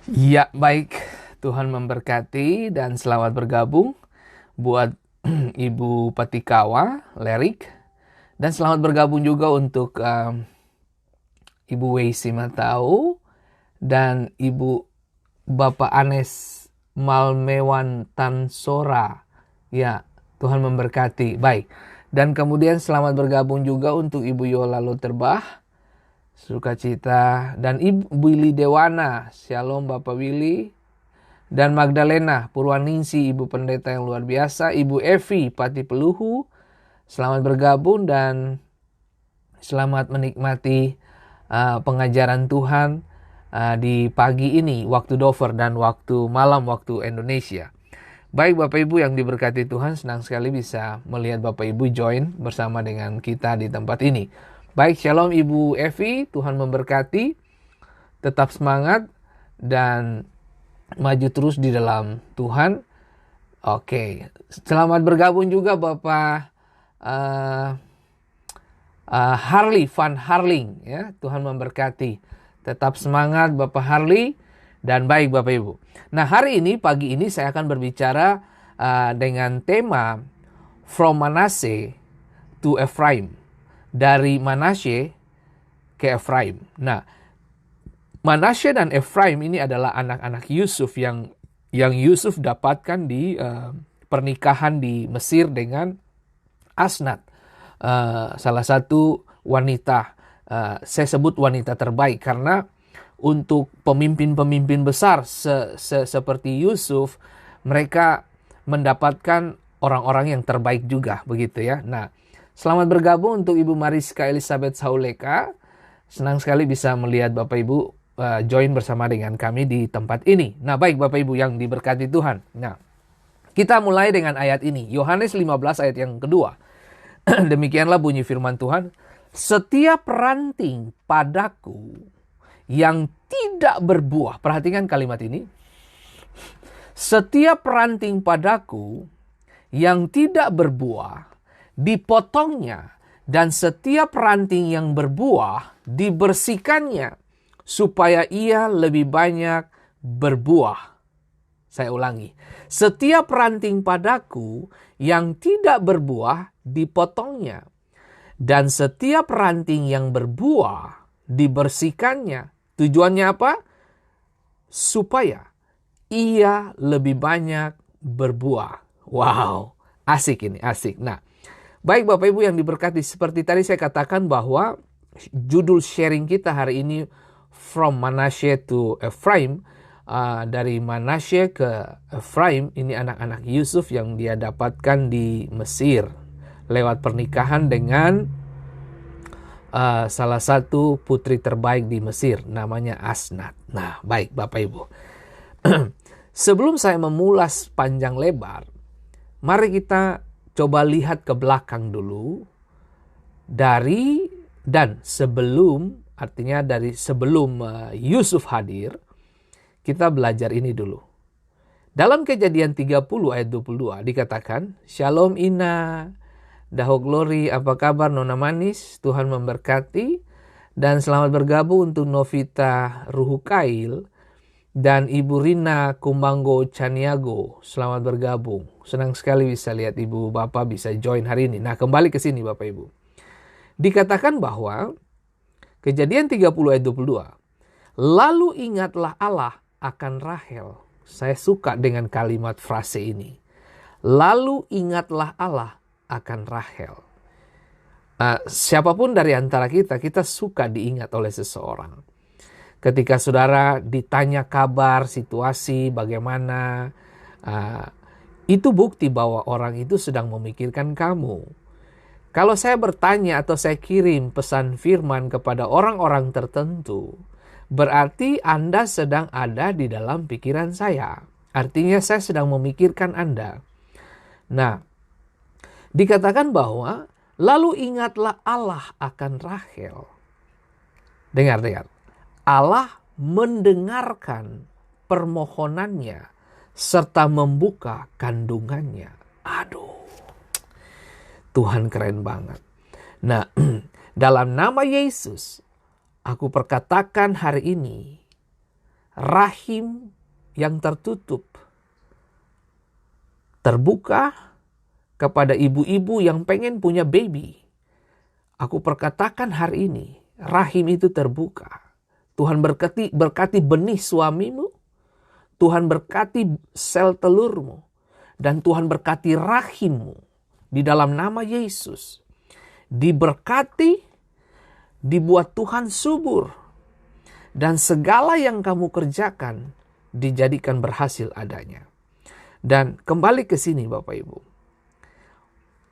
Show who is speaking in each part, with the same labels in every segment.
Speaker 1: Ya, baik. Tuhan memberkati dan selamat bergabung buat Ibu Patikawa, Lerik. Dan selamat bergabung juga untuk Ibu Weisi Matau dan Ibu Bapak Anes Malmewan Tansora. Ya, Tuhan memberkati. Baik. Dan kemudian selamat bergabung juga untuk Ibu Yola Luterbah, sukacita, dan Ibu Willy Dewana. Shalom Bapak Willy. Dan Magdalena Purwaningsi, Ibu Pendeta yang luar biasa. Ibu Evi Pati Peluhu, selamat bergabung dan selamat menikmati pengajaran Tuhan di pagi ini, waktu Dover dan waktu malam, waktu Indonesia. Baik Bapak Ibu yang diberkati Tuhan, senang sekali bisa melihat Bapak Ibu join bersama dengan kita di tempat ini. Baik, shalom Ibu Evi, Tuhan memberkati, tetap semangat dan maju terus di dalam Tuhan. Oke, selamat bergabung juga Bapak Harley Van Harling, ya. Tuhan memberkati. Tetap semangat Bapak Harley dan baik Bapak Ibu. Nah, hari ini pagi ini saya akan berbicara dengan tema From Manasseh to Ephraim. Dari Manasye ke Ephraim. Nah, Manasye dan Ephraim ini adalah anak-anak Yusuf yang Yusuf dapatkan di pernikahan di Mesir dengan Asnat, salah satu wanita, saya sebut wanita terbaik karena untuk pemimpin-pemimpin besar seperti Yusuf, mereka mendapatkan orang-orang yang terbaik juga, begitu ya. Nah, selamat bergabung untuk Ibu Mariska Elizabeth Sauleka. Senang sekali bisa melihat Bapak Ibu join bersama dengan kami di tempat ini. Nah, baik Bapak Ibu yang diberkati Tuhan. Nah, kita mulai dengan ayat ini. Yohanes 15 ayat yang kedua. Demikianlah bunyi firman Tuhan. Setiap ranting padaku yang tidak berbuah. Perhatikan kalimat ini. Setiap ranting padaku yang tidak berbuah, dipotongnya. Dan setiap ranting yang berbuah, dibersihkannya. Supaya ia lebih banyak berbuah. Saya ulangi. Setiap ranting padaku yang tidak berbuah, dipotongnya. Dan setiap ranting yang berbuah, dibersihkannya. Tujuannya apa? Supaya ia lebih banyak berbuah. Wow, asik ini, asik. Nah, baik Bapak Ibu yang diberkati, seperti tadi saya katakan bahwa judul sharing kita hari ini From Manasseh to Ephraim. Dari Manasseh ke Ephraim, ini anak-anak Yusuf yang dia dapatkan di Mesir lewat pernikahan dengan salah satu putri terbaik di Mesir, namanya Asnat. Nah, baik Bapak Ibu. Sebelum saya memulas panjang lebar, mari kita coba lihat ke belakang dulu. Artinya dari sebelum Yusuf hadir, kita belajar ini dulu. Dalam Kejadian 30 ayat 22 dikatakan, Shalom Ina, Daho Glory, apa kabar Nona Manis? Tuhan memberkati. Dan selamat bergabung untuk Novita Ruhukail dan Ibu Rina Kumanggo Caniago. Selamat bergabung. Senang sekali bisa lihat Ibu Bapak bisa join hari ini. Nah, kembali ke sini Bapak Ibu. Dikatakan bahwa Kejadian 30 ayat 22. Lalu ingatlah Allah akan Rahel. Saya suka dengan kalimat frase ini. Lalu ingatlah Allah akan Rahel. Siapapun dari antara kita suka diingat oleh seseorang. Ketika saudara ditanya kabar, situasi, bagaimana, itu bukti bahwa orang itu sedang memikirkan kamu. Kalau saya bertanya atau saya kirim pesan firman kepada orang-orang tertentu, berarti Anda sedang ada di dalam pikiran saya. Artinya saya sedang memikirkan Anda. Nah, dikatakan bahwa lalu ingatlah Allah akan Rahel. Dengar. Allah mendengarkan permohonannya serta membuka kandungannya. Aduh. Tuhan keren banget. Nah, dalam nama Yesus, aku perkatakan hari ini, rahim yang tertutup terbuka kepada ibu-ibu yang pengen punya baby. Aku perkatakan hari ini, rahim itu terbuka. Tuhan berkati benih suamimu, Tuhan berkati sel telurmu, dan Tuhan berkati rahimmu di dalam nama Yesus. Diberkati, dibuat Tuhan subur, dan segala yang kamu kerjakan dijadikan berhasil adanya. Dan kembali ke sini Bapak Ibu.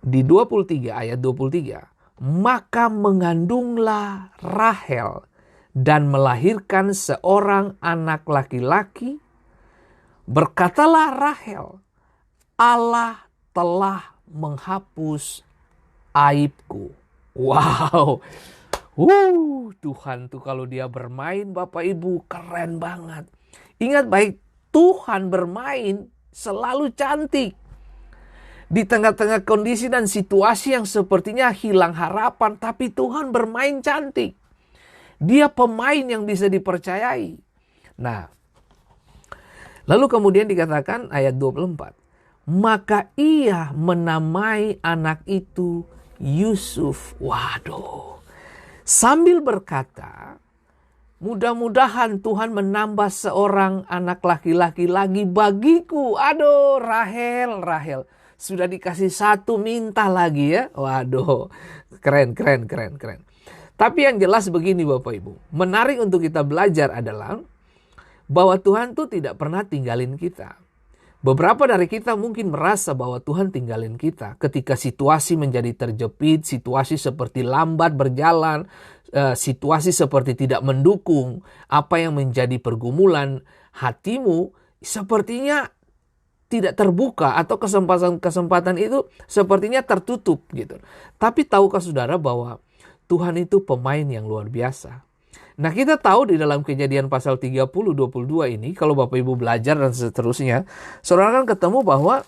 Speaker 1: Di 23 ayat 23, maka mengandunglah Rahel dan melahirkan seorang anak laki-laki. Berkatalah Rahel, Allah telah menghapus aibku. Wow. Tuhan tuh kalau dia bermain Bapak Ibu keren banget. Ingat baik, Tuhan bermain selalu cantik. Di tengah-tengah kondisi dan situasi yang sepertinya hilang harapan, tapi Tuhan bermain cantik. Dia pemain yang bisa dipercayai. Nah, lalu kemudian dikatakan ayat 24. Maka ia menamai anak itu Yusuf. Waduh. Sambil berkata, mudah-mudahan Tuhan menambah seorang anak laki-laki lagi bagiku. Aduh, Rahel. Sudah dikasih satu, minta lagi ya. Waduh, keren. Tapi yang jelas begini Bapak Ibu. Menarik untuk kita belajar adalah bahwa Tuhan tuh tidak pernah tinggalin kita. Beberapa dari kita mungkin merasa bahwa Tuhan tinggalin kita ketika situasi menjadi terjepit, situasi seperti lambat berjalan, situasi seperti tidak mendukung apa yang menjadi pergumulan hatimu, sepertinya tidak terbuka atau kesempatan itu sepertinya tertutup gitu. Tapi tahukah saudara bahwa Tuhan itu pemain yang luar biasa. Nah kita tahu di dalam Kejadian pasal 30-22 ini, kalau Bapak Ibu belajar dan seterusnya, saudara kan ketemu bahwa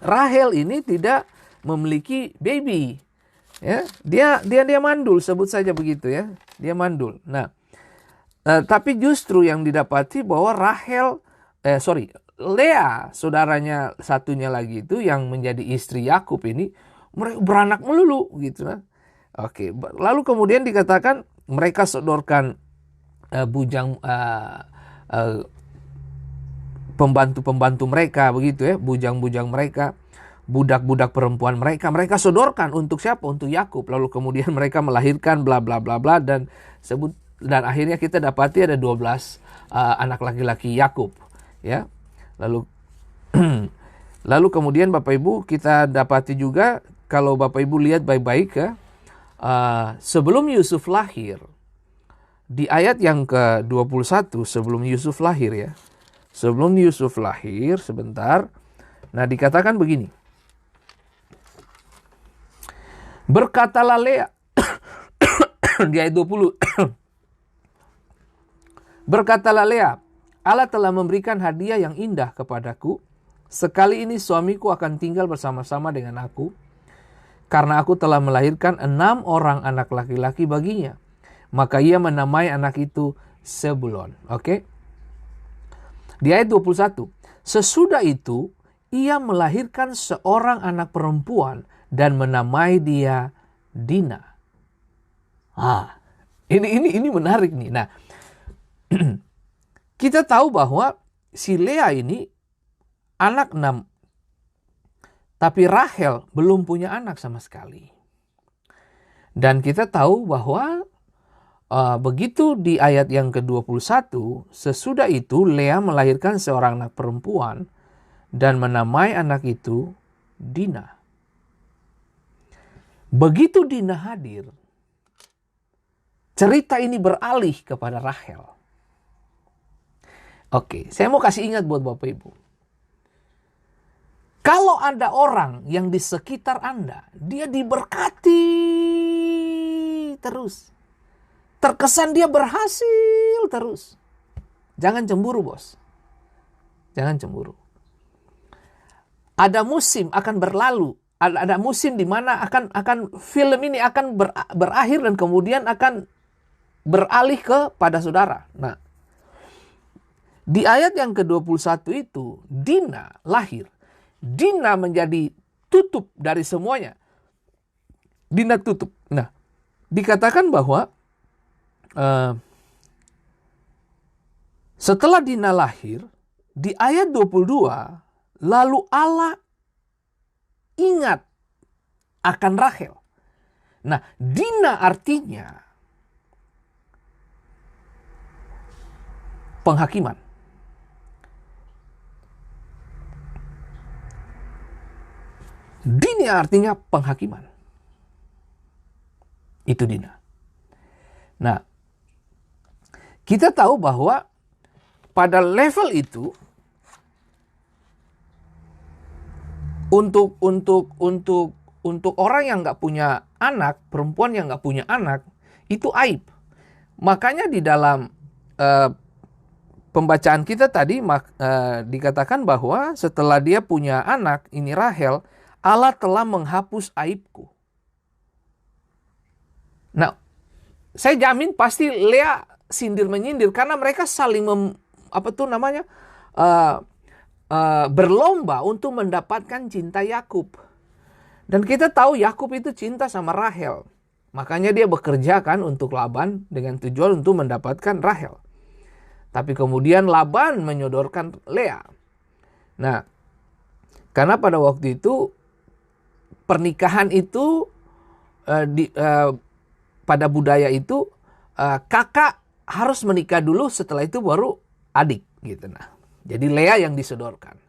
Speaker 1: Rahel ini tidak memiliki baby. Ya, dia mandul, sebut saja begitu ya. Dia mandul. Nah, tapi justru yang didapati bahwa Lea, saudaranya satunya lagi itu yang menjadi istri Yakub ini, mereka beranak melulu gitu kan. Oke, lalu kemudian dikatakan mereka sodorkan pembantu-pembantu mereka begitu ya, bujang-bujang mereka, budak-budak perempuan mereka sodorkan untuk siapa? Untuk Yakub. Lalu kemudian mereka melahirkan bla bla bla bla dan akhirnya kita dapati ada 12 anak laki-laki Yakub ya. Lalu kemudian Bapak Ibu kita dapati juga kalau Bapak Ibu lihat baik-baik ya, sebelum Yusuf lahir, di ayat yang ke-21 sebelum Yusuf lahir ya. Sebelum Yusuf lahir sebentar. Nah dikatakan begini. Berkatalah Lea di ayat 20. Berkatalah Lea, Allah telah memberikan hadiah yang indah kepadaku. Sekali ini suamiku akan tinggal bersama-sama dengan aku. Karena aku telah melahirkan 6 orang anak laki-laki baginya. Maka ia menamai anak itu Zebulon. Oke? Di ayat 21. Sesudah itu, ia melahirkan seorang anak perempuan dan menamai dia Dina. Ini menarik nih. Nah, kita tahu bahwa si Lea ini anak 6. Tapi Rahel belum punya anak sama sekali. Dan kita tahu bahwa begitu di ayat yang ke-21, sesudah itu Lea melahirkan seorang anak perempuan dan menamai anak itu Dina. Begitu Dina hadir, cerita ini beralih kepada Rahel. Oke, saya mau kasih ingat buat Bapak Ibu. Kalau ada orang yang di sekitar Anda, dia diberkati terus. Terkesan dia berhasil terus. Jangan cemburu, bos. Jangan cemburu. Ada musim akan berlalu. Ada musim di mana akan film ini akan berakhir dan kemudian akan beralih kepada saudara. Nah, Di ayat yang ke-21 itu, Dina lahir. Dina menjadi tutup dari semuanya. Dina tutup. Nah, dikatakan bahwa setelah Dina lahir, di ayat 22, lalu Allah ingat akan Rahel. Nah, Dina artinya penghakiman. Dina artinya penghakiman. Itu Dina. Nah, kita tahu bahwa pada level itu untuk orang yang nggak punya anak, perempuan yang nggak punya anak, itu aib. Makanya di dalam pembacaan kita tadi dikatakan bahwa setelah dia punya anak, ini Rahel, Allah telah menghapus aibku. Nah, saya jamin pasti Lea sindir-menyindir karena mereka saling berlomba untuk mendapatkan cinta Yakub. Dan kita tahu Yakub itu cinta sama Rahel. Makanya dia bekerja kan untuk Laban dengan tujuan untuk mendapatkan Rahel. Tapi kemudian Laban menyodorkan Lea. Nah, karena pada waktu itu pernikahan itu pada budaya itu kakak harus menikah dulu, setelah itu baru adik gitu. Nah, jadi Lea yang disodorkan.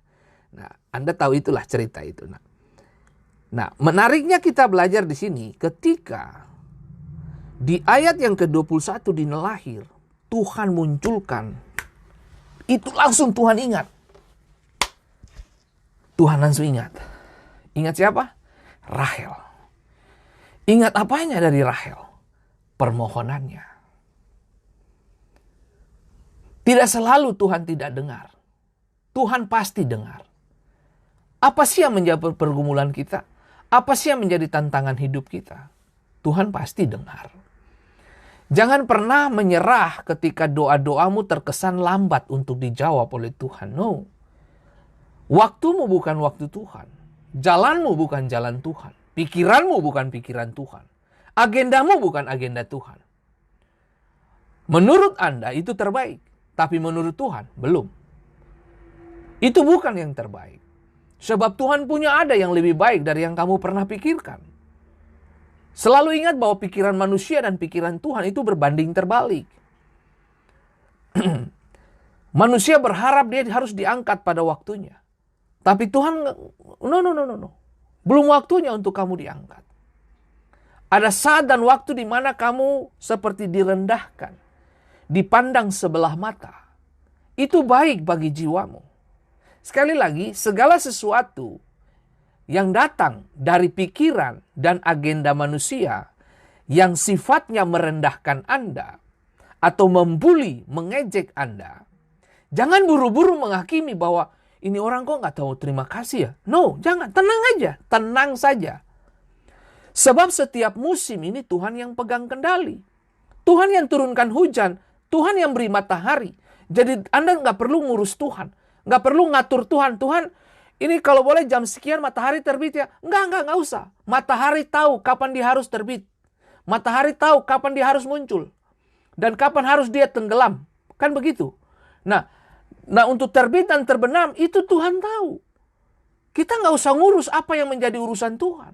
Speaker 1: Nah, Anda tahu itulah cerita itu. Nah, menariknya kita belajar di sini ketika di ayat yang ke-21 Dina lahir, Tuhan munculkan. Itu langsung Tuhan ingat. Tuhan langsung ingat. Ingat siapa? Rahel. Ingat apanya dari Rahel? Permohonannya. Tidak selalu Tuhan tidak dengar. Tuhan pasti dengar. Apa sih yang menjadi pergumulan kita? Apa sih yang menjadi tantangan hidup kita? Tuhan pasti dengar. Jangan pernah menyerah ketika doa-doamu terkesan lambat untuk dijawab oleh Tuhan. No. Waktumu bukan waktu Tuhan. Jalanmu bukan jalan Tuhan. Pikiranmu bukan pikiran Tuhan. Agendamu bukan agenda Tuhan. Menurut Anda itu terbaik. Tapi menurut Tuhan belum. Itu bukan yang terbaik. Sebab Tuhan punya ada yang lebih baik dari yang kamu pernah pikirkan. Selalu ingat bahwa pikiran manusia dan pikiran Tuhan itu berbanding terbalik. Manusia berharap dia harus diangkat pada waktunya. Tapi Tuhan, no. Belum waktunya untuk kamu diangkat. Ada saat dan waktu di mana kamu seperti direndahkan, dipandang sebelah mata. Itu baik bagi jiwamu. Sekali lagi, segala sesuatu yang datang dari pikiran dan agenda manusia yang sifatnya merendahkan Anda atau membuli, mengejek Anda, jangan buru-buru menghakimi bahwa ini orang kok nggak tahu terima kasih ya. No, jangan. Tenang aja. Tenang saja. Sebab setiap musim ini Tuhan yang pegang kendali. Tuhan yang turunkan hujan. Tuhan yang beri matahari. Jadi Anda nggak perlu ngurus Tuhan. Nggak perlu ngatur Tuhan. Tuhan, ini kalau boleh jam sekian matahari terbit ya. Nggak usah. Matahari tahu kapan dia harus terbit. Matahari tahu kapan dia harus muncul. Dan kapan harus dia tenggelam. Kan begitu. Nah, untuk terbit dan terbenam itu Tuhan tahu. Kita nggak usah ngurus apa yang menjadi urusan Tuhan.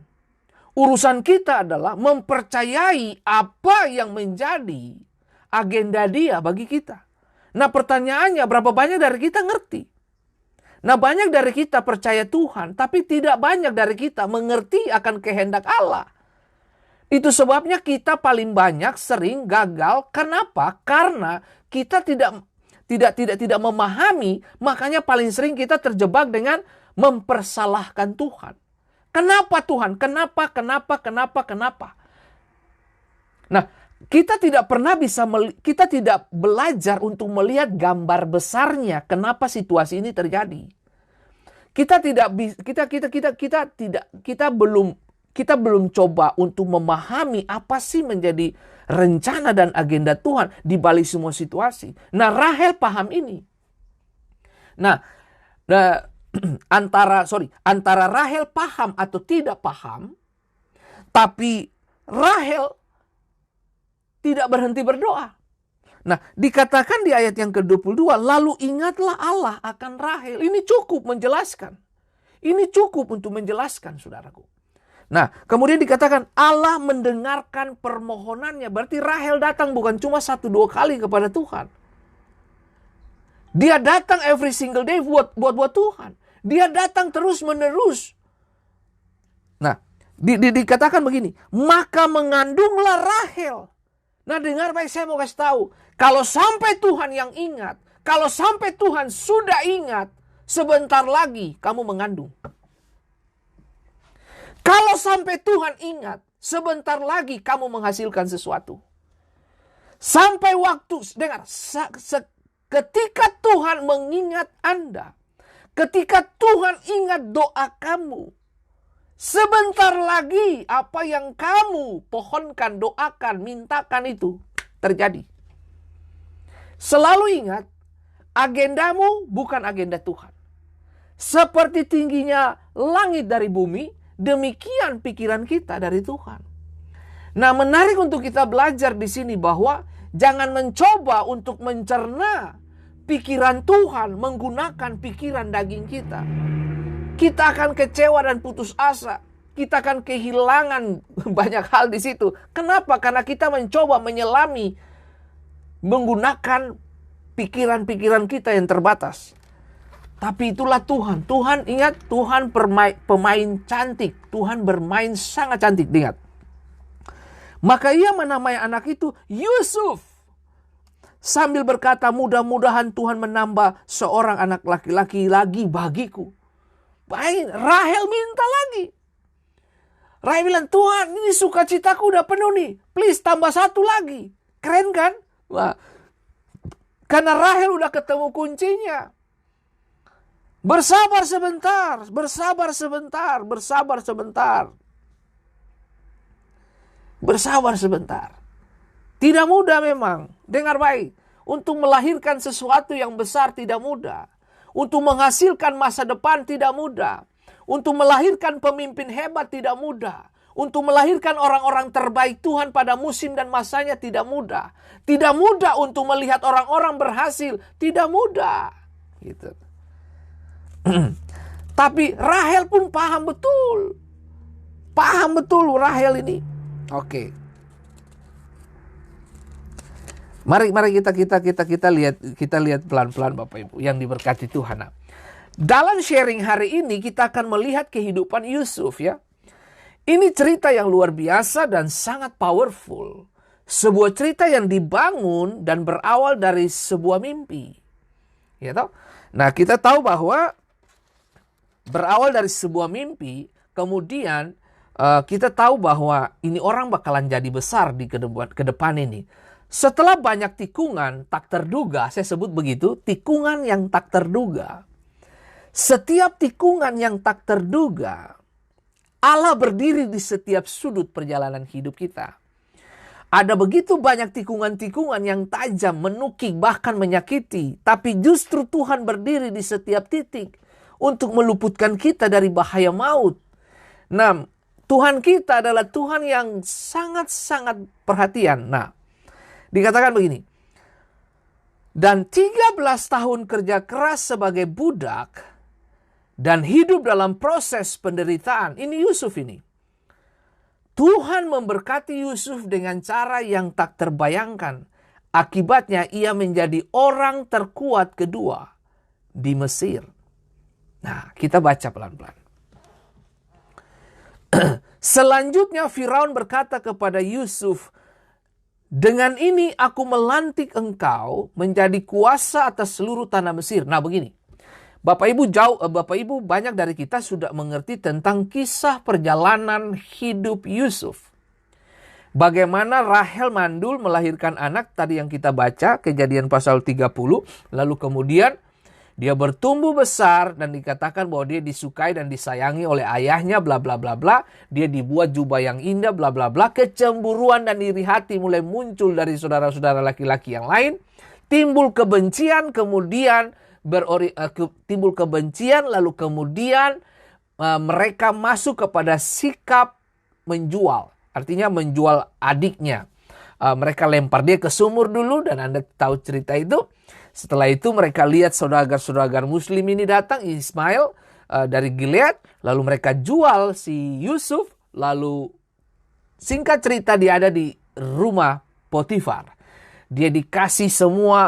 Speaker 1: Urusan kita adalah mempercayai apa yang menjadi agenda Dia bagi kita. Nah, pertanyaannya berapa banyak dari kita ngerti? Nah, banyak dari kita percaya Tuhan, tapi tidak banyak dari kita mengerti akan kehendak Allah. Itu sebabnya kita paling banyak sering gagal. Kenapa? Karena kita tidak memahami, makanya paling sering kita terjebak dengan mempersalahkan Tuhan. Kenapa Tuhan? Kenapa? Nah, kita tidak pernah kita tidak belajar untuk melihat gambar besarnya kenapa situasi ini terjadi. Kita belum coba untuk memahami apa sih menjadi rencana dan agenda Tuhan di balik semua situasi. Nah, Rahel paham ini. Nah, antara Rahel paham atau tidak paham, tapi Rahel tidak berhenti berdoa. Nah, dikatakan di ayat yang ke-22, lalu ingatlah Allah akan Rahel. Ini cukup menjelaskan. Ini cukup untuk menjelaskan, saudaraku. Nah, kemudian dikatakan Allah mendengarkan permohonannya. Berarti Rahel datang bukan cuma 1-2 kali kepada Tuhan. Dia datang every single day buat Tuhan. Dia datang terus-menerus. Nah, dikatakan begini, maka mengandunglah Rahel. Nah, dengar baik, saya mau kasih tahu. Kalau sampai Tuhan yang ingat, kalau sampai Tuhan sudah ingat, sebentar lagi kamu mengandung. Kalau sampai Tuhan ingat, sebentar lagi kamu menghasilkan sesuatu. Sampai waktu, dengar, ketika Tuhan mengingat Anda, ketika Tuhan ingat doa kamu, sebentar lagi apa yang kamu pohonkan, doakan, mintakan itu terjadi. Selalu ingat, agendamu bukan agenda Tuhan. Seperti tingginya langit dari bumi, demikian pikiran kita dari Tuhan. Nah, menarik untuk kita belajar di sini bahwa jangan mencoba untuk mencerna pikiran Tuhan menggunakan pikiran daging kita. Kita akan kecewa dan putus asa. Kita akan kehilangan banyak hal di situ. Kenapa? Karena kita mencoba menyelami menggunakan pikiran-pikiran kita yang terbatas. Tapi itulah Tuhan. Tuhan, ingat, Tuhan pemain cantik. Tuhan bermain sangat cantik, ingat. Maka ia menamai anak itu Yusuf. Sambil berkata, mudah-mudahan Tuhan menambah seorang anak laki-laki lagi bagiku. Baik, Rahel minta lagi. Rahel bilang, Tuhan, ini sukacitaku udah penuh nih. Please tambah 1 lagi. Keren kan? Wah. Karena Rahel udah ketemu kuncinya. Bersabar sebentar, bersabar sebentar, bersabar sebentar. Bersabar sebentar. Tidak mudah memang. Dengar baik. Untuk melahirkan sesuatu yang besar tidak mudah. Untuk menghasilkan masa depan tidak mudah. Untuk melahirkan pemimpin hebat tidak mudah. Untuk melahirkan orang-orang terbaik Tuhan pada musim dan masanya tidak mudah. Tidak mudah untuk melihat orang-orang berhasil. Tidak mudah. Gitu. Tapi Rahel pun paham betul. Paham betul Rahel ini. Oke. Mari kita lihat pelan-pelan Bapak Ibu yang diberkati Tuhan. Nah, dalam sharing hari ini kita akan melihat kehidupan Yusuf ya. Ini cerita yang luar biasa dan sangat powerful. Sebuah cerita yang dibangun dan berawal dari sebuah mimpi. Ya toh? Nah, kita tahu bahwa berawal dari sebuah mimpi, kemudian kita tahu bahwa ini orang bakalan jadi besar di ke depan ini. Setelah banyak tikungan tak terduga, saya sebut begitu, tikungan yang tak terduga. Setiap tikungan yang tak terduga, Allah berdiri di setiap sudut perjalanan hidup kita. Ada begitu banyak tikungan-tikungan yang tajam, menukik, bahkan menyakiti. Tapi justru Tuhan berdiri di setiap titik untuk meluputkan kita dari bahaya maut. Nah, Tuhan kita adalah Tuhan yang sangat-sangat perhatian. Nah, dikatakan begini. Dan 13 tahun kerja keras sebagai budak dan hidup dalam proses penderitaan. Ini Yusuf ini. Tuhan memberkati Yusuf dengan cara yang tak terbayangkan. Akibatnya ia menjadi orang terkuat kedua di Mesir. Nah, kita baca pelan-pelan. Selanjutnya Firaun berkata kepada Yusuf, dengan ini aku melantik engkau menjadi kuasa atas seluruh tanah Mesir. Nah begini, Bapak Ibu banyak dari kita sudah mengerti tentang kisah perjalanan hidup Yusuf. Bagaimana Rahel mandul melahirkan anak tadi yang kita baca, Kejadian pasal 30. Lalu kemudian dia bertumbuh besar dan dikatakan bahwa dia disukai dan disayangi oleh ayahnya, bla bla bla bla. Dia dibuat jubah yang indah, bla bla bla. Kecemburuan dan iri hati mulai muncul dari saudara-saudara laki-laki yang lain. Timbul kebencian, kemudian timbul kebencian, lalu kemudian mereka masuk kepada sikap menjual. Artinya menjual adiknya. Mereka lempar dia ke sumur dulu, dan Anda tahu cerita itu. Setelah itu mereka lihat saudagar-saudagar muslim ini datang, Ismail dari Gilead. Lalu mereka jual si Yusuf. Lalu singkat cerita dia ada di rumah Potifar. Dia dikasih semua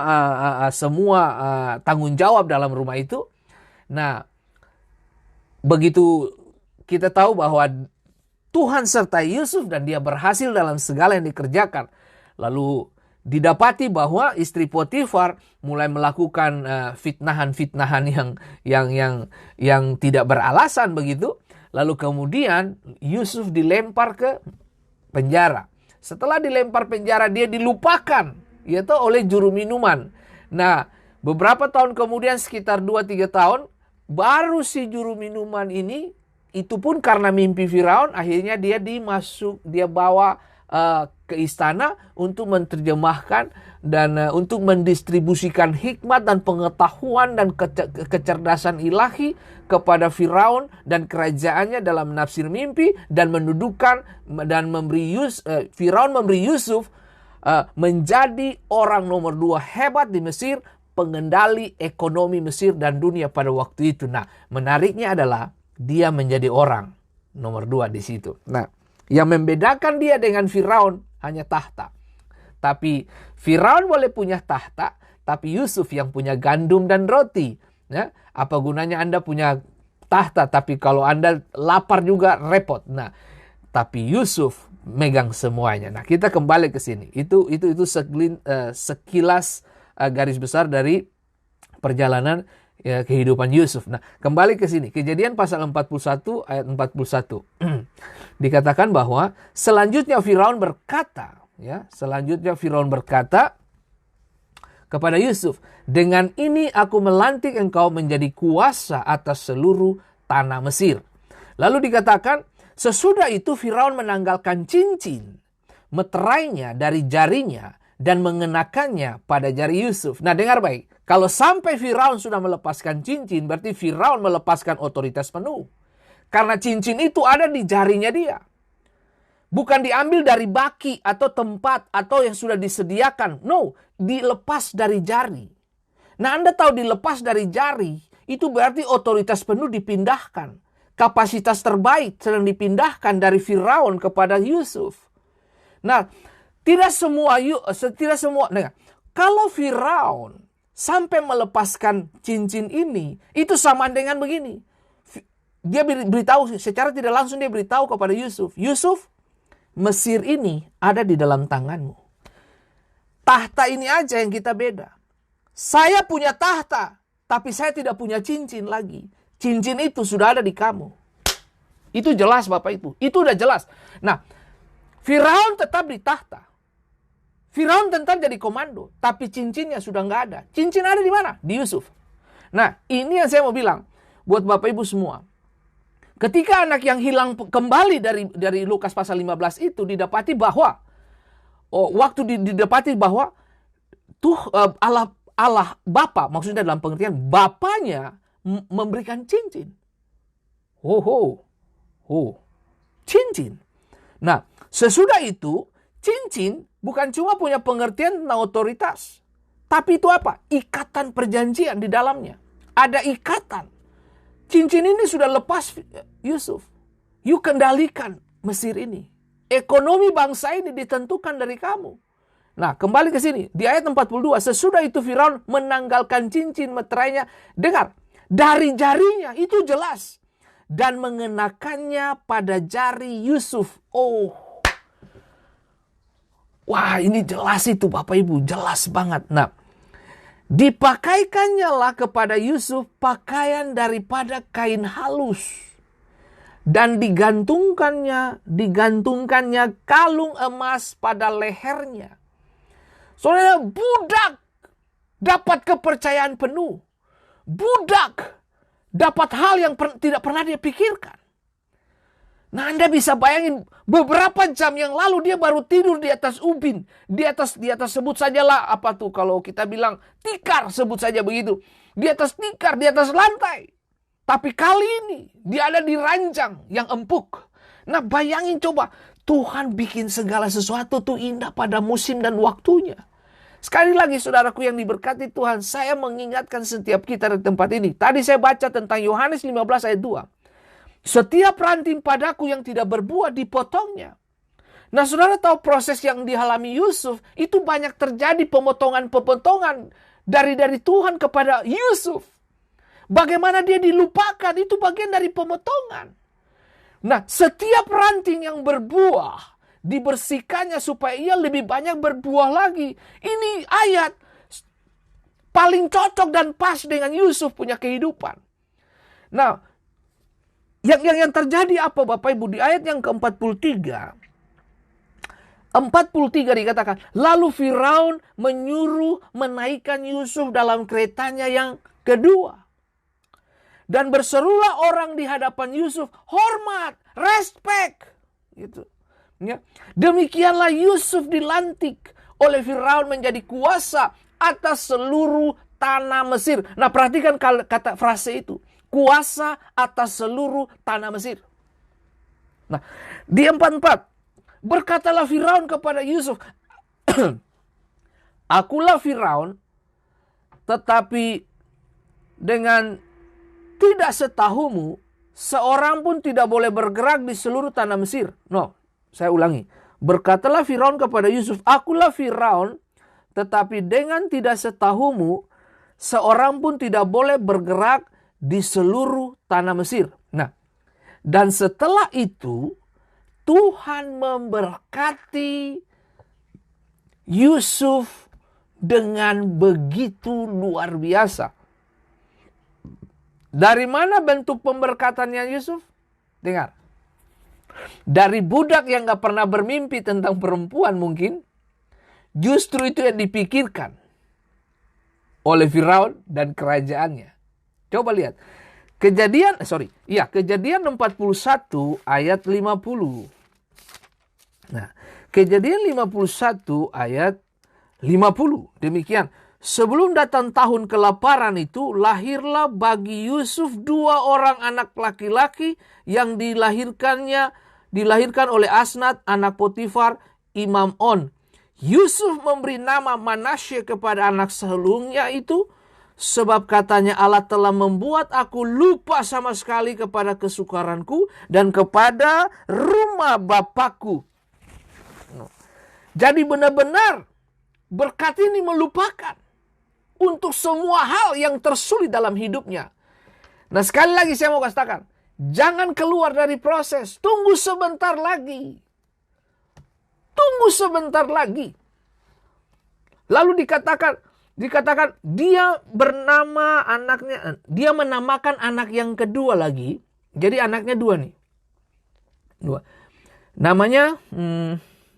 Speaker 1: tanggung jawab dalam rumah itu. Nah, begitu kita tahu bahwa Tuhan sertai Yusuf dan dia berhasil dalam segala yang dikerjakan. Lalu didapati bahwa istri Potifar mulai melakukan fitnahan-fitnahan yang tidak beralasan begitu. Lalu kemudian Yusuf dilempar ke penjara. Setelah dilempar penjara, dia dilupakan, yaitu oleh juru minuman. Nah, beberapa tahun kemudian, sekitar 2-3 tahun, baru si juru minuman ini, itu pun karena mimpi Firaun, akhirnya dia bawa ke istana untuk menerjemahkan dan untuk mendistribusikan hikmat dan pengetahuan dan kecerdasan ilahi kepada Firaun dan kerajaannya dalam menafsir mimpi, dan mendudukan dan Firaun memberi Yusuf menjadi orang nomor 2 hebat di Mesir, pengendali ekonomi Mesir dan dunia pada waktu itu. Nah, menariknya adalah dia menjadi orang nomor 2 di situ. Nah, yang membedakan dia dengan Firaun hanya tahta. Tapi Firaun boleh punya tahta, tapi Yusuf yang punya gandum dan roti. Ya, apa gunanya Anda punya tahta, tapi kalau Anda lapar juga repot. Nah, tapi Yusuf megang semuanya. Nah, kita kembali ke sini. Itu sekilas garis besar dari perjalanan kehidupan Yusuf. Nah, kembali ke sini. Kejadian pasal 41 ayat 41. Dikatakan bahwa selanjutnya Firaun berkata kepada Yusuf, "Dengan ini aku melantik engkau menjadi kuasa atas seluruh tanah Mesir." Lalu dikatakan, sesudah itu Firaun menanggalkan cincin meterainya dari jarinya dan mengenakannya pada jari Yusuf. Nah, dengar baik. Kalau sampai Firaun sudah melepaskan cincin, berarti Firaun melepaskan otoritas penuh. Karena cincin itu ada di jarinya dia. Bukan diambil dari baki atau tempat atau yang sudah disediakan. No, dilepas dari jari. Nah, Anda tahu dilepas dari jari, itu berarti otoritas penuh dipindahkan. Kapasitas terbaik sedang dipindahkan dari Firaun kepada Yusuf. Nah, tidak semua. Nah, kalau Firaun sampai melepaskan cincin ini, itu sama dengan begini. Dia beritahu secara tidak langsung, dia beritahu kepada Yusuf, "Yusuf, Mesir ini ada di dalam tanganmu. Tahta ini aja yang kita beda. Saya punya tahta, tapi saya tidak punya cincin lagi. Cincin itu sudah ada di kamu." Itu jelas Bapak Ibu. Itu udah jelas. Nah, Firaun tetap di tahta. Firaun tetap jadi komando, tapi cincinnya sudah nggak ada. Cincin ada di mana? Di Yusuf. Nah, ini yang saya mau bilang buat Bapak Ibu semua. Ketika anak yang hilang kembali dari Lukas pasal 15 itu didapati bahwa didapati bahwa Allah Bapa, maksudnya dalam pengertian Bapanya memberikan cincin. Cincin. Nah, sesudah itu cincin bukan cuma punya pengertian tentang otoritas, tapi itu apa? Ikatan perjanjian di dalamnya. Ada ikatan. Cincin ini sudah lepas Yusuf. You kendalikan Mesir ini. Ekonomi bangsa ini ditentukan dari kamu. Nah, kembali ke sini. Di ayat 42. Sesudah itu Firaun menanggalkan cincin meterainya. Dengar. Dari jarinya. Itu jelas. Dan mengenakannya pada jari Yusuf. Wah, ini jelas itu Bapak Ibu. Jelas banget. Nah, dipakaikannya lah kepada Yusuf pakaian daripada kain halus. Dan digantungkannya kalung emas pada lehernya. Soalnya budak dapat kepercayaan penuh. Budak dapat hal yang tidak pernah dia pikirkan. Nah, Anda bisa bayangin beberapa jam yang lalu dia baru tidur di atas ubin. Di atas sebut sajalah apa tuh kalau kita bilang tikar, sebut saja begitu. di atas tikar, di atas lantai. Tapi kali ini dia ada di ranjang yang empuk. Nah, bayangin coba, Tuhan bikin segala sesuatu tuh indah pada musim dan waktunya. Sekali lagi saudaraku yang diberkati Tuhan, saya mengingatkan setiap kita di tempat ini. Tadi saya baca tentang Yohanes 15 ayat 2. Setiap ranting padaku yang tidak berbuah dipotongnya. Nah, saudara tahu proses yang dialami Yusuf, itu banyak terjadi pemotongan-pemotongan dari Tuhan kepada Yusuf. Bagaimana dia dilupakan, itu bagian dari pemotongan. Nah, setiap ranting yang berbuah, dibersihkannya supaya ia lebih banyak berbuah lagi. Ini ayat paling cocok dan pas dengan Yusuf punya kehidupan. Nah, yang terjadi apa Bapak Ibu? Di ayat yang ke-43, 43 dikatakan, lalu Firaun menyuruh menaikkan Yusuf dalam keretanya yang kedua. Dan berserulah orang di hadapan Yusuf, hormat, respect. Gitu. Ya. Demikianlah Yusuf dilantik oleh Firaun menjadi kuasa atas seluruh tanah Mesir. Nah, perhatikan kata frase itu. Kuasa atas seluruh tanah Mesir. Nah, di 44. Berkatalah Firaun kepada Yusuf, akulah Firaun, tetapi dengan tidak setahumu, seorang pun tidak boleh bergerak di seluruh tanah Mesir. No, saya ulangi. Berkatalah Firaun kepada Yusuf, akulah Firaun, tetapi dengan tidak setahumu, seorang pun tidak boleh bergerak di seluruh tanah Mesir. Nah, dan setelah itu, Tuhan memberkati Yusuf dengan begitu luar biasa. Dari mana bentuk pemberkatannya Yusuf? Dengar. Dari budak yang gak pernah bermimpi tentang perempuan mungkin, justru itu yang dipikirkan oleh Firaun dan kerajaannya. Coba lihat. Kejadian 41 ayat 50. Nah, Kejadian 51 ayat 50. Demikian. Sebelum datang tahun kelaparan itu, lahirlah bagi Yusuf 2 orang anak laki-laki yang dilahirkan oleh Asnat, anak Potifar, Imam On. Yusuf memberi nama Manasye kepada anak sulungnya itu, sebab katanya Allah telah membuat aku lupa sama sekali kepada kesukaranku dan kepada rumah bapakku. Jadi benar-benar berkat ini melupakan untuk semua hal yang tersulit dalam hidupnya. Nah, sekali lagi saya mau katakan, jangan keluar dari proses. Tunggu sebentar lagi. Tunggu sebentar lagi. Lalu dikatakan dia menamakan anak yang kedua lagi. Jadi anaknya 2 nih. 2. Namanya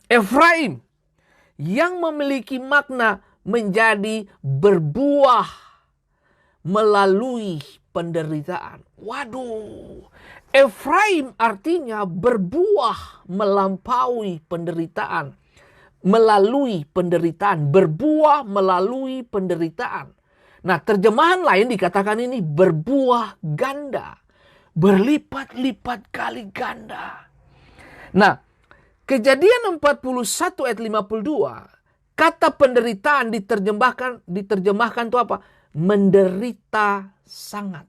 Speaker 1: Efraim, yang memiliki makna menjadi berbuah melalui penderitaan. Waduh, Efraim artinya berbuah melampaui penderitaan. Melalui penderitaan, berbuah melalui penderitaan. Nah, terjemahan lain dikatakan ini berbuah ganda, berlipat-lipat kali ganda. Nah, Kejadian 41 ayat 52, kata penderitaan diterjemahkan itu apa? Menderita sangat.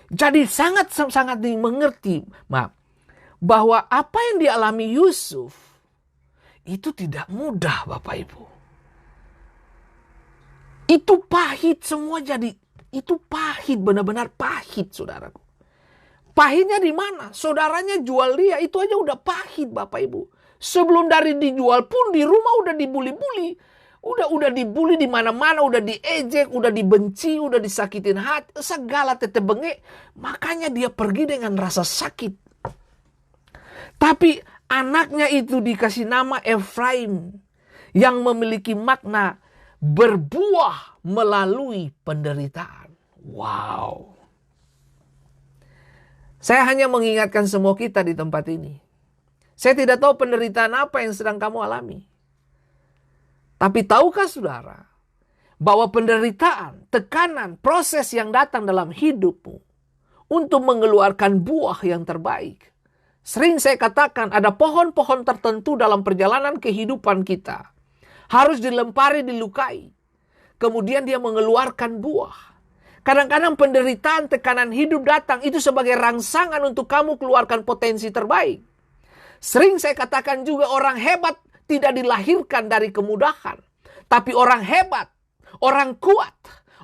Speaker 1: Jadi sangat dimengerti bahwa apa yang dialami Yusuf itu tidak mudah, Bapak Ibu. Itu pahit semua, jadi itu pahit, benar-benar pahit, saudaraku. Pahitnya di mana? Saudaranya jual dia, itu aja udah pahit, Bapak Ibu. Sebelum dari dijual pun di rumah udah dibuli-buli. Udah dibully di mana-mana, udah diejek, udah dibenci, udah disakitin hati, segala tetep bengek. Makanya dia pergi dengan rasa sakit. Tapi anaknya itu dikasih nama Efraim, yang memiliki makna berbuah melalui penderitaan. Wow. Saya hanya mengingatkan semua kita di tempat ini. Saya tidak tahu penderitaan apa yang sedang kamu alami. Tapi tahukah saudara, bahwa penderitaan, tekanan, proses yang datang dalam hidupmu untuk mengeluarkan buah yang terbaik. Sering saya katakan ada pohon-pohon tertentu dalam perjalanan kehidupan kita. Harus dilempari, dilukai. Kemudian dia mengeluarkan buah. Kadang-kadang penderitaan, tekanan hidup datang itu sebagai rangsangan untuk kamu keluarkan potensi terbaik. Sering saya katakan juga orang hebat tidak dilahirkan dari kemudahan. Tapi orang hebat, orang kuat,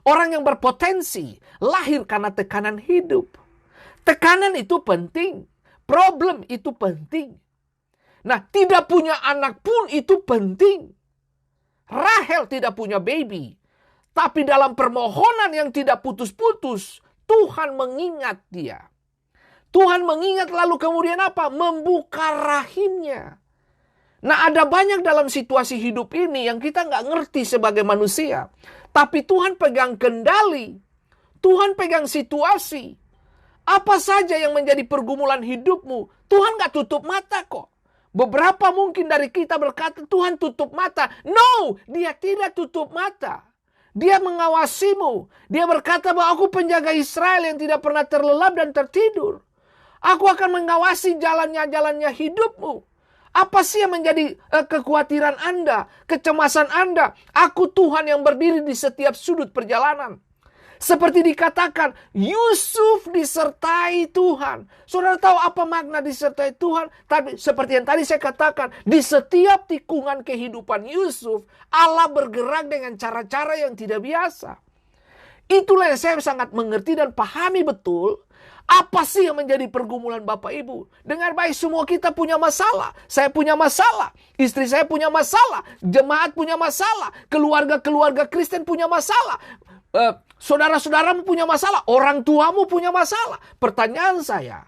Speaker 1: orang yang berpotensi, lahir karena tekanan hidup. Tekanan itu penting. Problem itu penting. Nah, tidak punya anak pun itu penting. Rahel tidak punya baby. Tapi dalam permohonan yang tidak putus-putus, Tuhan mengingat dia. Tuhan mengingat lalu kemudian apa? Membuka rahimnya. Nah, ada banyak dalam situasi hidup ini yang kita nggak ngerti sebagai manusia. Tapi Tuhan pegang kendali. Tuhan pegang situasi. Apa saja yang menjadi pergumulan hidupmu, Tuhan nggak tutup mata kok. Beberapa mungkin dari kita berkata, Tuhan tutup mata. No, dia tidak tutup mata. Dia mengawasimu. Dia berkata bahwa aku penjaga Israel yang tidak pernah terlelap dan tertidur. Aku akan mengawasi jalannya hidupmu. Apa sih yang menjadi kekhawatiran Anda, kecemasan Anda? Aku Tuhan yang berdiri di setiap sudut perjalanan. Seperti dikatakan, Yusuf disertai Tuhan. Saudara tahu apa makna disertai Tuhan? Tapi seperti yang tadi saya katakan, di setiap tikungan kehidupan Yusuf, Allah bergerak dengan cara-cara yang tidak biasa. Itulah yang saya sangat mengerti dan pahami betul. Apa sih yang menjadi pergumulan Bapak Ibu? Dengar baik, semua kita punya masalah. Saya punya masalah. Istri saya punya masalah. Jemaat punya masalah. Keluarga-keluarga Kristen punya masalah. Saudara-saudaramu punya masalah. Orang tuamu punya masalah. Pertanyaan saya,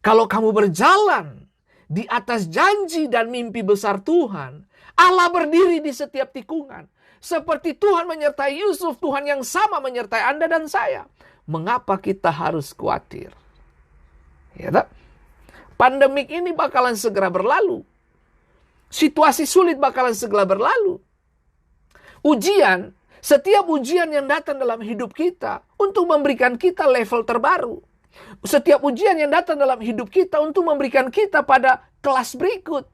Speaker 1: kalau kamu berjalan di atas janji dan mimpi besar Tuhan, Allah berdiri di setiap tikungan. Seperti Tuhan menyertai Yusuf, Tuhan yang sama menyertai Anda dan saya. Mengapa kita harus khawatir? Ya tak? Pandemik ini bakalan segera berlalu. Situasi sulit bakalan segera berlalu. Ujian, setiap ujian yang datang dalam hidup kita untuk memberikan kita level terbaru. Setiap ujian yang datang dalam hidup kita untuk memberikan kita pada kelas berikut.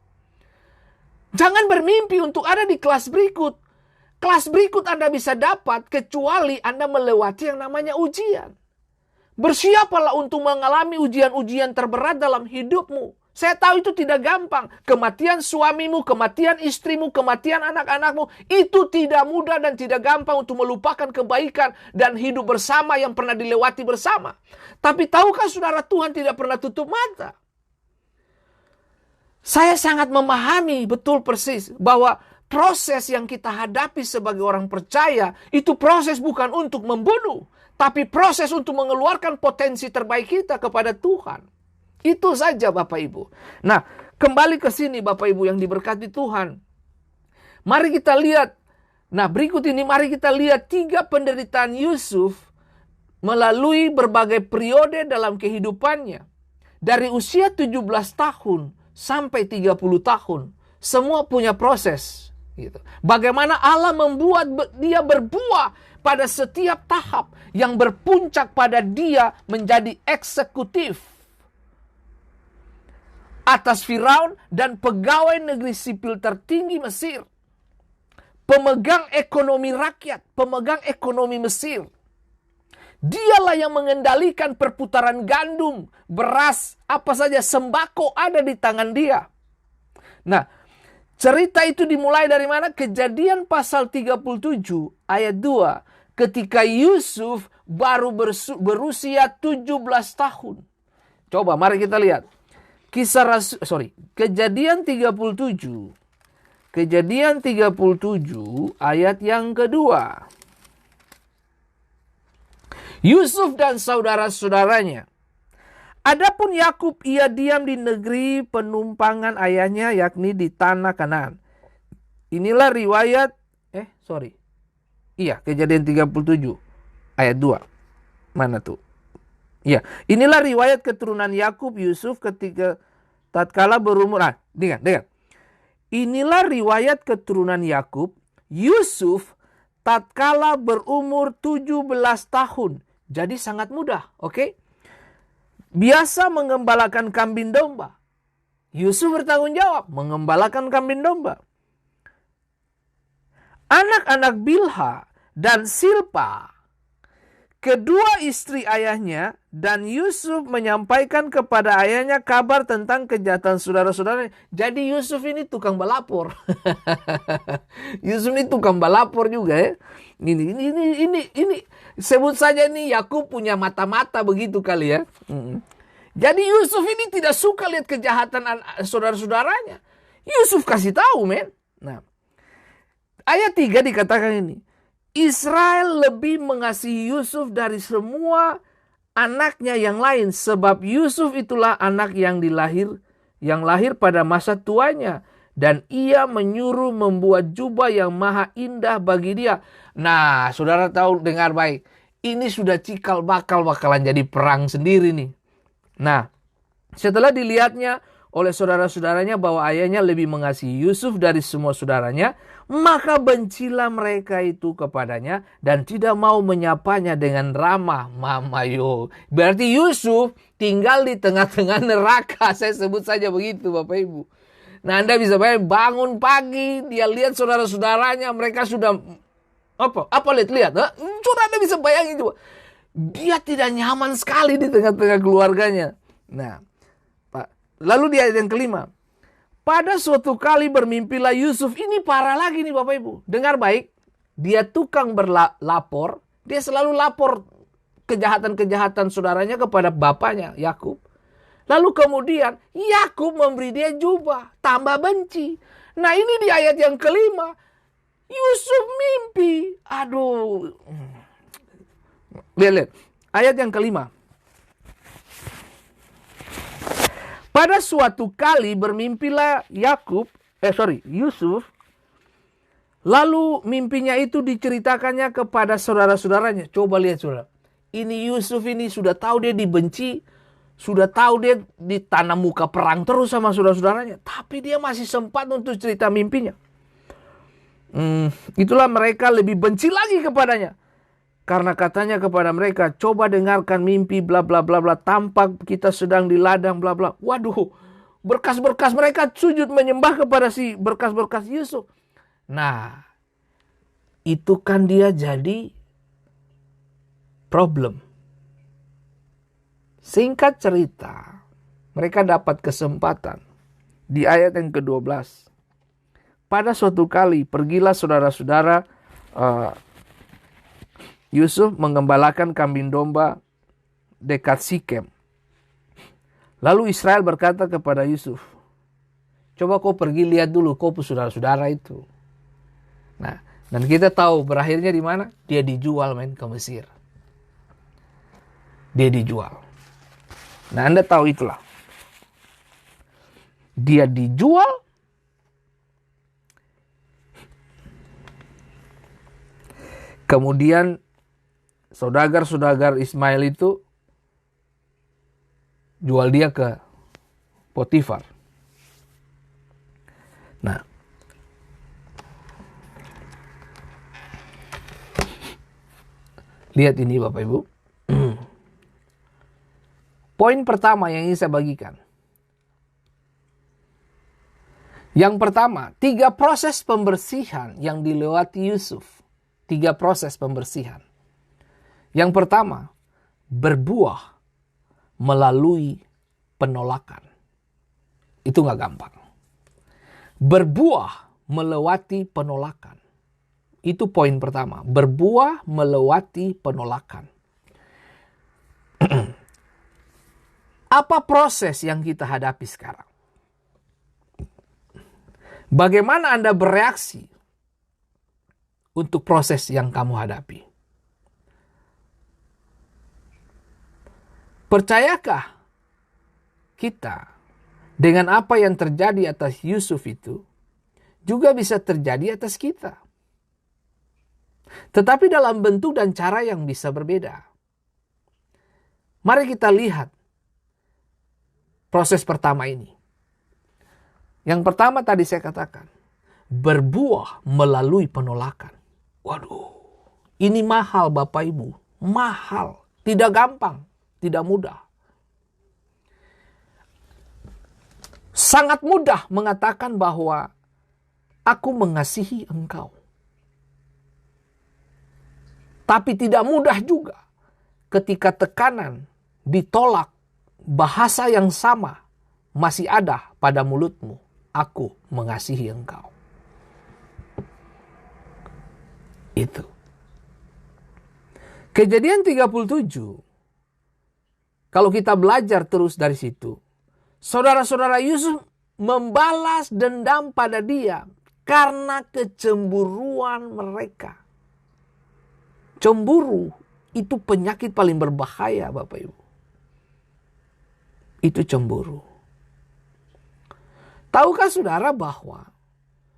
Speaker 1: Jangan bermimpi untuk ada di kelas berikut. Kelas berikut Anda bisa dapat kecuali Anda melewati yang namanya ujian. Bersiapalah untuk mengalami ujian-ujian terberat dalam hidupmu. Saya tahu itu tidak gampang. Kematian suamimu, kematian istrimu, kematian anak-anakmu, itu tidak mudah dan tidak gampang untuk melupakan kebaikan dan hidup bersama yang pernah dilewati bersama. Tapi tahukah saudara, Tuhan tidak pernah tutup mata. Saya sangat memahami betul persis bahwa proses yang kita hadapi sebagai orang percaya, itu proses bukan untuk membunuh, tapi proses untuk mengeluarkan potensi terbaik kita kepada Tuhan. Itu saja Bapak Ibu. Nah, kembali ke sini Bapak Ibu yang diberkati Tuhan. Mari kita lihat. Nah, berikut ini mari kita lihat 3 penderitaan Yusuf melalui berbagai periode dalam kehidupannya. Dari usia 17 tahun sampai 30 tahun. Semua punya proses. Gitu. Bagaimana Allah membuat dia berbuah pada setiap tahap yang berpuncak pada dia menjadi eksekutif atas Firaun dan pegawai negeri sipil tertinggi Mesir. Pemegang ekonomi rakyat, pemegang ekonomi Mesir. Dialah yang mengendalikan perputaran gandum, beras, apa saja sembako ada di tangan dia. Nah, cerita itu dimulai dari mana? Kejadian pasal 37 ayat 2. Ketika Yusuf baru berusia 17 tahun. Coba mari kita lihat. Kejadian 37. Kejadian 37 ayat yang kedua. Yusuf dan saudara-saudaranya. Adapun Yakub ia diam di negeri penumpangan ayahnya, yakni di tanah Kanaan. Inilah riwayat Kejadian 37 ayat 2. Mana tuh? Ya, inilah riwayat keturunan Yakub Yusuf ketika tatkala berumur. Dengar. Inilah riwayat keturunan Yakub Yusuf tatkala berumur 17 tahun. Jadi sangat mudah, oke? Biasa mengembalakan kambing domba. Yusuf bertanggung jawab mengembalakan kambing domba. Anak-anak Bilha dan Silpa, kedua istri ayahnya, dan Yusuf menyampaikan kepada ayahnya kabar tentang kejahatan saudara-saudaranya. Jadi Yusuf ini tukang balapor. Yusuf ini tukang balapor juga ya. Ini sebut saja ini Yakub punya mata-mata begitu kali ya. Jadi Yusuf ini tidak suka lihat kejahatan saudara-saudaranya. Yusuf kasih tahu, men. Nah, ayat 3 dikatakan ini. Israel lebih mengasihi Yusuf dari semua anaknya yang lain, sebab Yusuf itulah anak yang lahir pada masa tuanya, dan ia menyuruh membuat jubah yang maha indah bagi dia. Nah, saudara tahu, dengar baik. Ini sudah cikal bakalan jadi perang sendiri nih. Nah, setelah dilihatnya oleh saudara-saudaranya bahwa ayahnya lebih mengasihi Yusuf dari semua saudaranya, maka bencilah mereka itu kepadanya dan tidak mau menyapanya dengan ramah. Mamayo. Berarti Yusuf tinggal di tengah-tengah neraka. Saya sebut saja begitu, Bapak Ibu. Nah, Anda bisa bayangin, bangun pagi, dia lihat saudara-saudaranya, mereka sudah apa lihat? Saudara Anda bisa bayangin coba. Dia tidak nyaman sekali di tengah-tengah keluarganya. Nah, lalu di ayat yang kelima. Pada suatu kali bermimpilah Yusuf. Ini parah lagi nih Bapak Ibu. Dengar baik. Dia tukang berlapor. Dia selalu lapor kejahatan-kejahatan saudaranya kepada bapaknya Yakub. Lalu kemudian Yakub memberi dia jubah. Tambah benci. Nah, ini di ayat yang kelima. Yusuf mimpi. Aduh. Lihat. Ayat yang kelima. Pada suatu kali bermimpilah Yusuf. Lalu mimpinya itu diceritakannya kepada saudara-saudaranya. Coba lihat saudara. Ini Yusuf ini sudah tahu dia dibenci. Sudah tahu dia ditanam muka perang terus sama saudara-saudaranya. Tapi dia masih sempat untuk cerita mimpinya. Itulah mereka lebih benci lagi kepadanya. Karena katanya kepada mereka, coba dengarkan mimpi bla bla bla bla, tampak kita sedang di ladang bla bla. Waduh, berkas-berkas mereka sujud menyembah kepada si berkas-berkas Yusuf. Nah, itu kan dia jadi problem. Singkat cerita, mereka dapat kesempatan di ayat yang ke-12. Pada suatu kali pergilah saudara-saudara Yusuf mengembalakan kambing domba dekat Sikem. Lalu Israel berkata kepada Yusuf, coba kau pergi lihat dulu kau saudara-saudara itu. Nah, dan kita tahu berakhirnya di mana? Dia dijual ke Mesir. Dia dijual. Nah, Anda tahu itulah. Dia dijual. Kemudian saudagar-saudagar Ismail itu jual dia ke Potifar. Nah, lihat ini Bapak Ibu. Poin pertama yang ingin saya bagikan. Yang pertama, 3 proses pembersihan yang dilewati Yusuf. 3 proses pembersihan. Yang pertama, berbuah melalui penolakan. Itu gak gampang. Berbuah melewati penolakan. Itu poin pertama. Berbuah melewati penolakan. Apa proses yang kita hadapi sekarang? Bagaimana Anda bereaksi untuk proses yang kamu hadapi? Percayakah kita dengan apa yang terjadi atas Yusuf itu juga bisa terjadi atas kita? Tetapi dalam bentuk dan cara yang bisa berbeda. Mari kita lihat proses pertama ini. Yang pertama tadi saya katakan, berbuah melalui penolakan. Waduh. Ini mahal Bapak Ibu. Mahal. Tidak gampang. Tidak mudah. Sangat mudah mengatakan bahwa aku mengasihi engkau. Tapi tidak mudah juga ketika tekanan ditolak, bahasa yang sama masih ada pada mulutmu. Aku mengasihi engkau. Itu. Kejadian 37. Kalau kita belajar terus dari situ, saudara-saudara Yusuf membalas dendam pada dia karena kecemburuan mereka. Cemburu itu penyakit paling berbahaya, Bapak Ibu. Itu cemburu. Tahukah saudara bahwa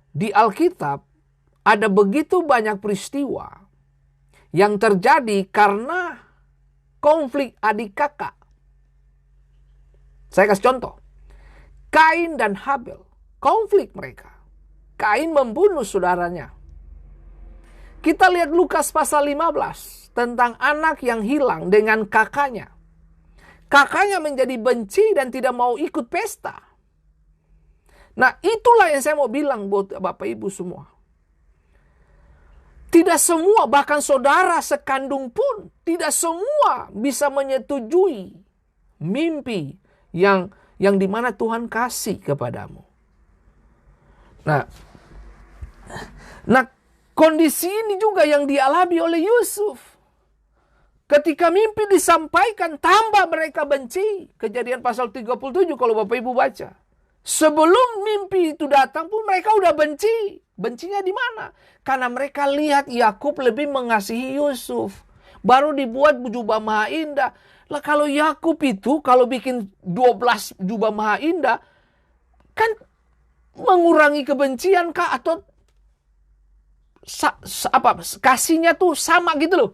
Speaker 1: di Alkitab ada begitu banyak peristiwa yang terjadi karena konflik adik kakak. Saya kasih contoh. Kain dan Habel, konflik mereka. Kain membunuh saudaranya. Kita lihat Lukas pasal 15 tentang anak yang hilang dengan kakaknya. Kakaknya menjadi benci dan tidak mau ikut pesta. Nah, itulah yang saya mau bilang buat Bapak Ibu semua. Tidak semua, bahkan saudara sekandung pun, tidak semua bisa menyetujui mimpi yang dimana Tuhan kasih kepadamu. Nah, kondisi ini juga yang dialami oleh Yusuf. Ketika mimpi disampaikan, tambah mereka benci. Kejadian pasal 37 kalau Bapak Ibu baca. Sebelum mimpi itu datang pun mereka udah benci. Bencinya di mana? Karena mereka lihat Yakub lebih mengasihi Yusuf. Baru dibuat jubah maha indah. Lah kalau Yakub itu kalau bikin 12 jubah maha indah, kan mengurangi kebencian kah? Atau kasihnya tuh sama gitu loh.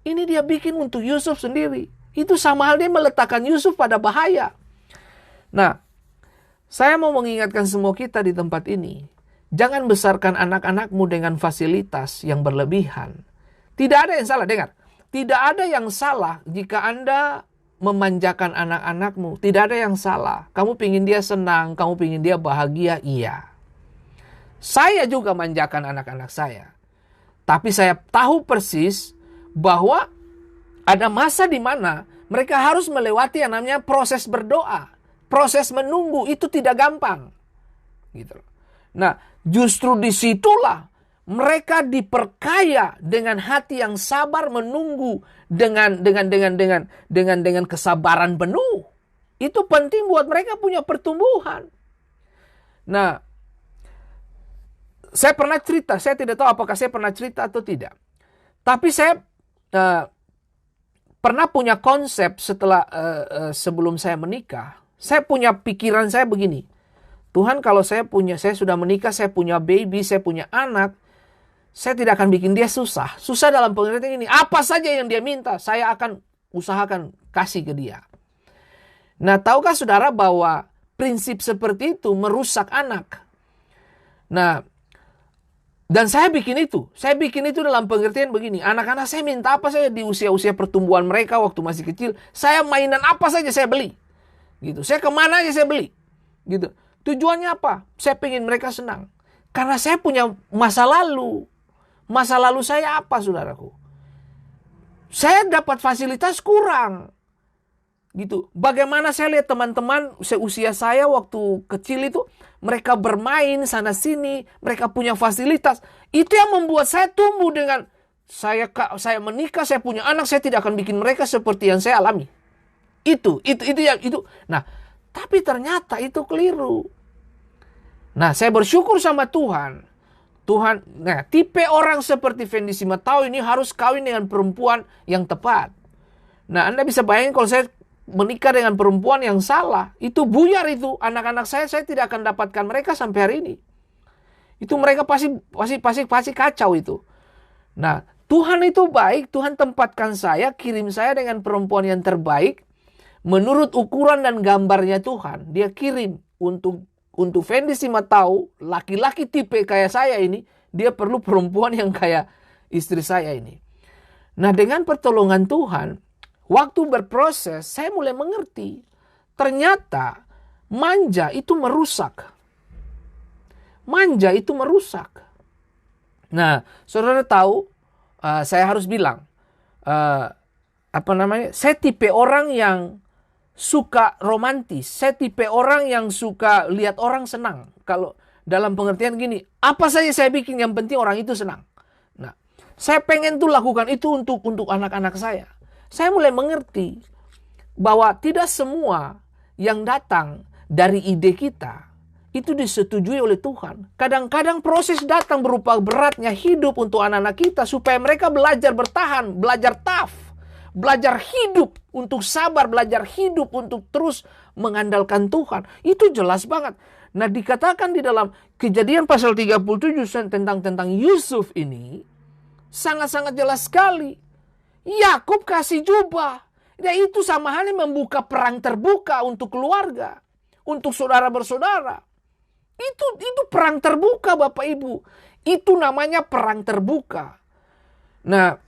Speaker 1: Ini dia bikin untuk Yusuf sendiri. Itu sama halnya meletakkan Yusuf pada bahaya. Nah, saya mau mengingatkan semua kita di tempat ini. Jangan besarkan anak-anakmu dengan fasilitas yang berlebihan. Tidak ada yang salah, dengar. Tidak ada yang salah jika Anda memanjakan anak-anakmu. Tidak ada yang salah. Kamu pingin dia senang, kamu pingin dia bahagia, iya. Saya juga manjakan anak-anak saya. Tapi saya tahu persis bahwa ada masa di mana mereka harus melewati yang namanya proses berdoa. Proses menunggu itu tidak gampang. Gitu. Nah, justru disitulah mereka diperkaya dengan hati yang sabar menunggu dengan kesabaran penuh. Itu penting buat mereka punya pertumbuhan. Nah, saya pernah cerita, saya tidak tahu apakah saya pernah cerita atau tidak. Tapi saya pernah punya konsep setelah sebelum saya menikah. Saya punya pikiran saya begini. Tuhan, kalau saya sudah menikah, saya punya baby, saya punya anak, saya tidak akan bikin dia susah. Susah dalam pengertian ini, apa saja yang dia minta, saya akan usahakan kasih ke dia. Nah, tahukah saudara bahwa prinsip seperti itu merusak anak? Nah, dan saya bikin itu dalam pengertian begini. Anak-anak saya minta apa saja di usia-usia pertumbuhan mereka waktu masih kecil, saya mainan apa saja saya beli. Gitu. Saya kemana aja saya beli. Gitu. Tujuannya apa? Saya pengen mereka senang. Karena saya punya masa lalu. Masa lalu saya apa, saudaraku? Saya dapat fasilitas kurang. Gitu. Bagaimana saya lihat teman-teman seusia saya waktu kecil itu, mereka bermain sana sini, mereka punya fasilitas. Itu yang membuat saya tumbuh dengan saya menikah, saya punya anak, saya tidak akan bikin mereka seperti yang saya alami. Itu. Nah, tapi ternyata itu keliru. Nah, saya bersyukur sama Tuhan. Nah, tipe orang seperti Fendi Simatau ini harus kawin dengan perempuan yang tepat. Nah, Anda bisa bayangin kalau saya menikah dengan perempuan yang salah, itu buyar itu. Anak-anak saya tidak akan dapatkan mereka sampai hari ini. Itu mereka pasti kacau itu. Nah, Tuhan itu baik, Tuhan tempatkan saya, kirim saya dengan perempuan yang terbaik. Menurut ukuran dan gambarnya Tuhan, dia kirim untuk Fendi Simatau, laki-laki tipe kayak saya ini, dia perlu perempuan yang kayak istri saya ini. Nah, dengan pertolongan Tuhan, waktu berproses, saya mulai mengerti. Ternyata manja itu merusak. Manja itu merusak. Nah, saudara tahu, saya harus bilang, saya tipe orang yang suka romantis. Saya tipe orang yang suka lihat orang senang. Kalau dalam pengertian gini, apa saja saya bikin yang penting orang itu senang. Nah, saya pengen tuh lakukan itu untuk anak-anak saya. Saya mulai mengerti bahwa tidak semua yang datang dari ide kita itu disetujui oleh Tuhan. Kadang-kadang proses datang berupa beratnya hidup untuk anak-anak kita supaya mereka belajar bertahan, belajar tough, belajar hidup untuk sabar, belajar hidup untuk terus mengandalkan Tuhan. Itu jelas banget. Nah, dikatakan di dalam Kejadian pasal 37 tentang Yusuf ini sangat-sangat jelas sekali. Yakub kasih jubah. Ya, itu sama halnya membuka perang terbuka untuk keluarga, untuk saudara bersaudara. Itu perang terbuka, Bapak Ibu. Itu namanya perang terbuka. Nah,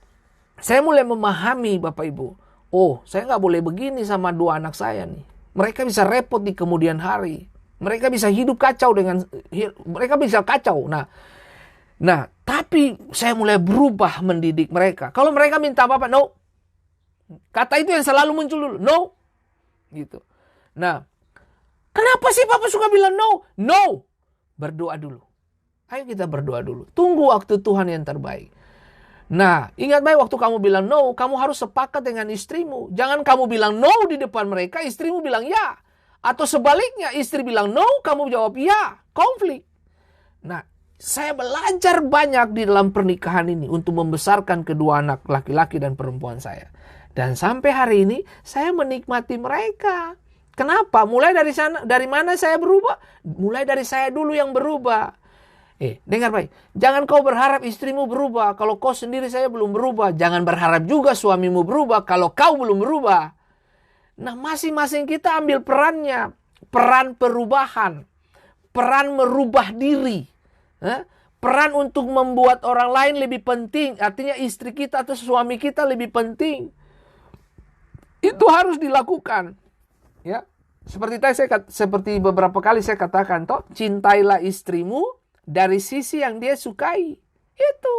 Speaker 1: saya mulai memahami, Bapak Ibu. Oh, saya nggak boleh begini sama dua anak saya nih. Mereka bisa repot di kemudian hari. Mereka bisa hidup kacau mereka bisa kacau. Nah, tapi saya mulai berubah mendidik mereka. Kalau mereka minta apa-apa, no. Kata itu yang selalu muncul dulu, no. Gitu. Nah, kenapa sih Papa suka bilang no? No. Berdoa dulu. Ayo kita berdoa dulu. Tunggu waktu Tuhan yang terbaik. Nah, ingat baik waktu kamu bilang no, kamu harus sepakat dengan istrimu. Jangan kamu bilang no di depan mereka, istrimu bilang ya. Atau sebaliknya, istri bilang no, kamu jawab ya. Konflik. Nah, saya belajar banyak di dalam pernikahan ini untuk membesarkan kedua anak laki-laki dan perempuan saya. Dan sampai hari ini, saya menikmati mereka. Kenapa? Mulai dari mana saya berubah? Mulai dari saya dulu yang berubah. Dengar baik. Jangan kau berharap istrimu berubah kalau kau sendiri saya belum berubah. Jangan berharap juga suamimu berubah kalau kau belum berubah. Nah, masing-masing kita ambil perannya. Peran perubahan. Peran merubah diri. Peran untuk membuat orang lain lebih penting. Artinya istri kita atau suami kita lebih penting. Itu harus dilakukan. Ya. Seperti beberapa kali saya katakan, cintailah istrimu dari sisi yang dia sukai. Itu.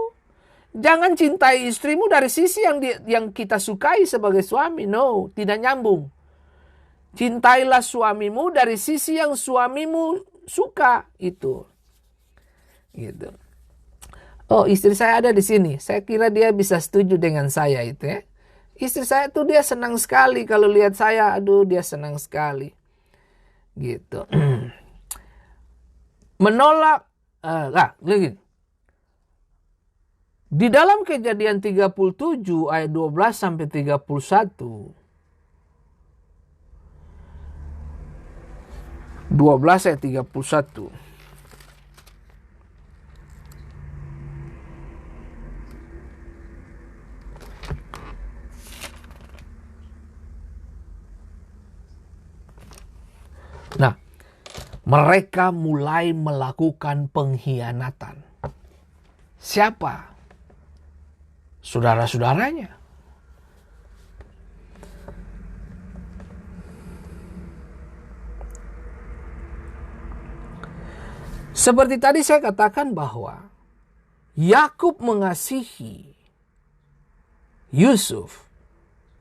Speaker 1: Jangan cintai istrimu dari sisi yang kita sukai sebagai suami. No, tidak nyambung. Cintailah suamimu dari sisi yang suamimu suka. Itu. Gitu. Oh, istri saya ada di sini. Saya kira dia bisa setuju dengan saya itu ya. Istri saya tuh dia senang sekali kalau lihat saya. Aduh, dia senang sekali. Gitu. Menolak lagi. Di dalam Kejadian 37 ayat 12 sampai 31. 12 ayat 31. Nah, mereka mulai melakukan pengkhianatan. Siapa? Saudara-saudaranya. Seperti tadi saya katakan bahwa Yakub mengasihi Yusuf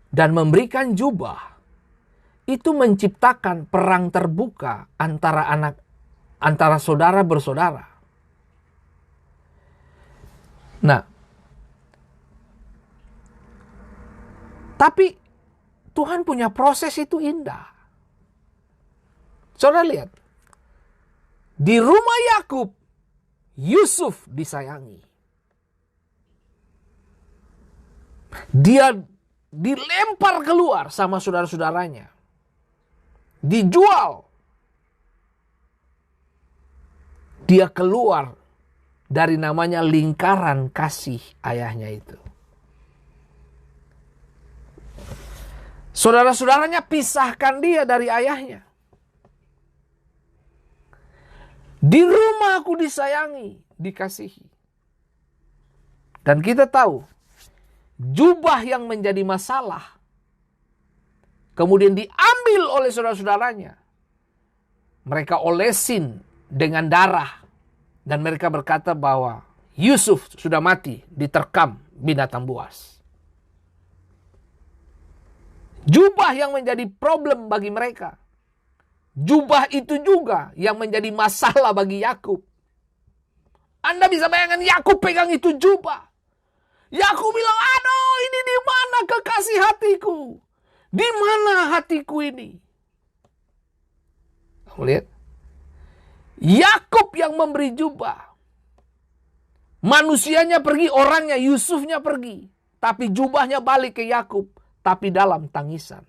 Speaker 1: dan memberikan jubah. Itu menciptakan perang terbuka antara saudara bersaudara. Nah, tapi Tuhan punya proses itu indah. Saudara lihat, di rumah Yakub, Yusuf disayangi. Dia dilempar keluar sama saudara-saudaranya. Dijual. Dia keluar dari namanya lingkaran kasih ayahnya itu. Saudara-saudaranya pisahkan dia dari ayahnya. Di rumah aku disayangi, dikasihi. Dan kita tahu, jubah yang menjadi masalah kemudian diambil oleh saudara-saudaranya. Mereka olesin dengan darah. Dan mereka berkata bahwa Yusuf sudah mati, diterkam binatang buas. Jubah yang menjadi problem bagi mereka. Jubah itu juga yang menjadi masalah bagi Yakub. Anda bisa bayangkan Yakub pegang itu jubah. Yakub bilang, aduh ini di mana kekasih hatiku? Di mana hatiku ini? Kamu lihat? Yakub yang memberi jubah. Manusianya pergi, orangnya Yusufnya pergi. Tapi jubahnya balik ke Yakub, tapi dalam tangisan.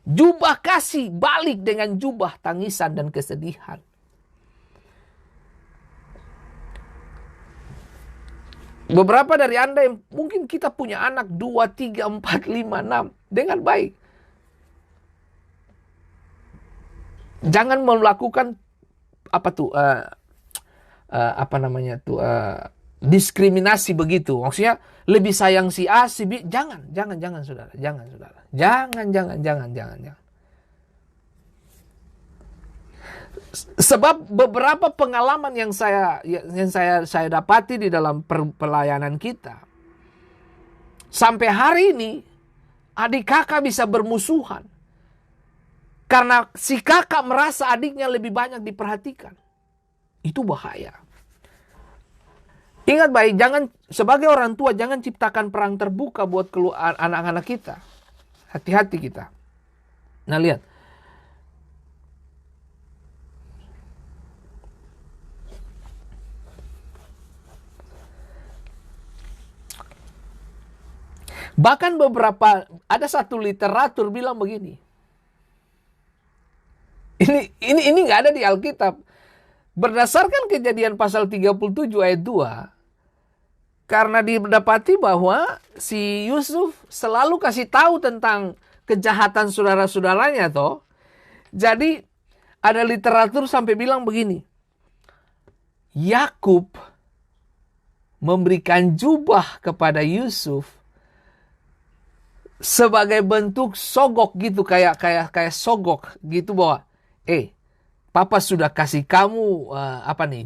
Speaker 1: Jubah kasih balik dengan jubah tangisan dan kesedihan. Beberapa dari Anda yang mungkin kita punya anak 2, 3, 4, 5, 6 dengan baik. Jangan melakukan diskriminasi begitu. Maksudnya lebih sayang si A, si B. Jangan saudara. Jangan. Sebab beberapa pengalaman yang saya dapati di dalam pelayanan kita. Sampai hari ini adik kakak bisa bermusuhan. Karena si kakak merasa adiknya lebih banyak diperhatikan. Itu bahaya. Ingat baik, sebagai orang tua jangan ciptakan perang terbuka buat anak-anak kita. Hati-hati kita. Nah lihat. Bahkan ada satu literatur bilang begini. Ini nggak ada di Alkitab. Berdasarkan Kejadian pasal 37 ayat 2, karena didapati bahwa si Yusuf selalu kasih tahu tentang kejahatan saudara-saudaranya toh. Jadi ada literatur sampai bilang begini. Yakub memberikan jubah kepada Yusuf sebagai bentuk sogok gitu, kayak sogok gitu bahwa papa sudah kasih kamu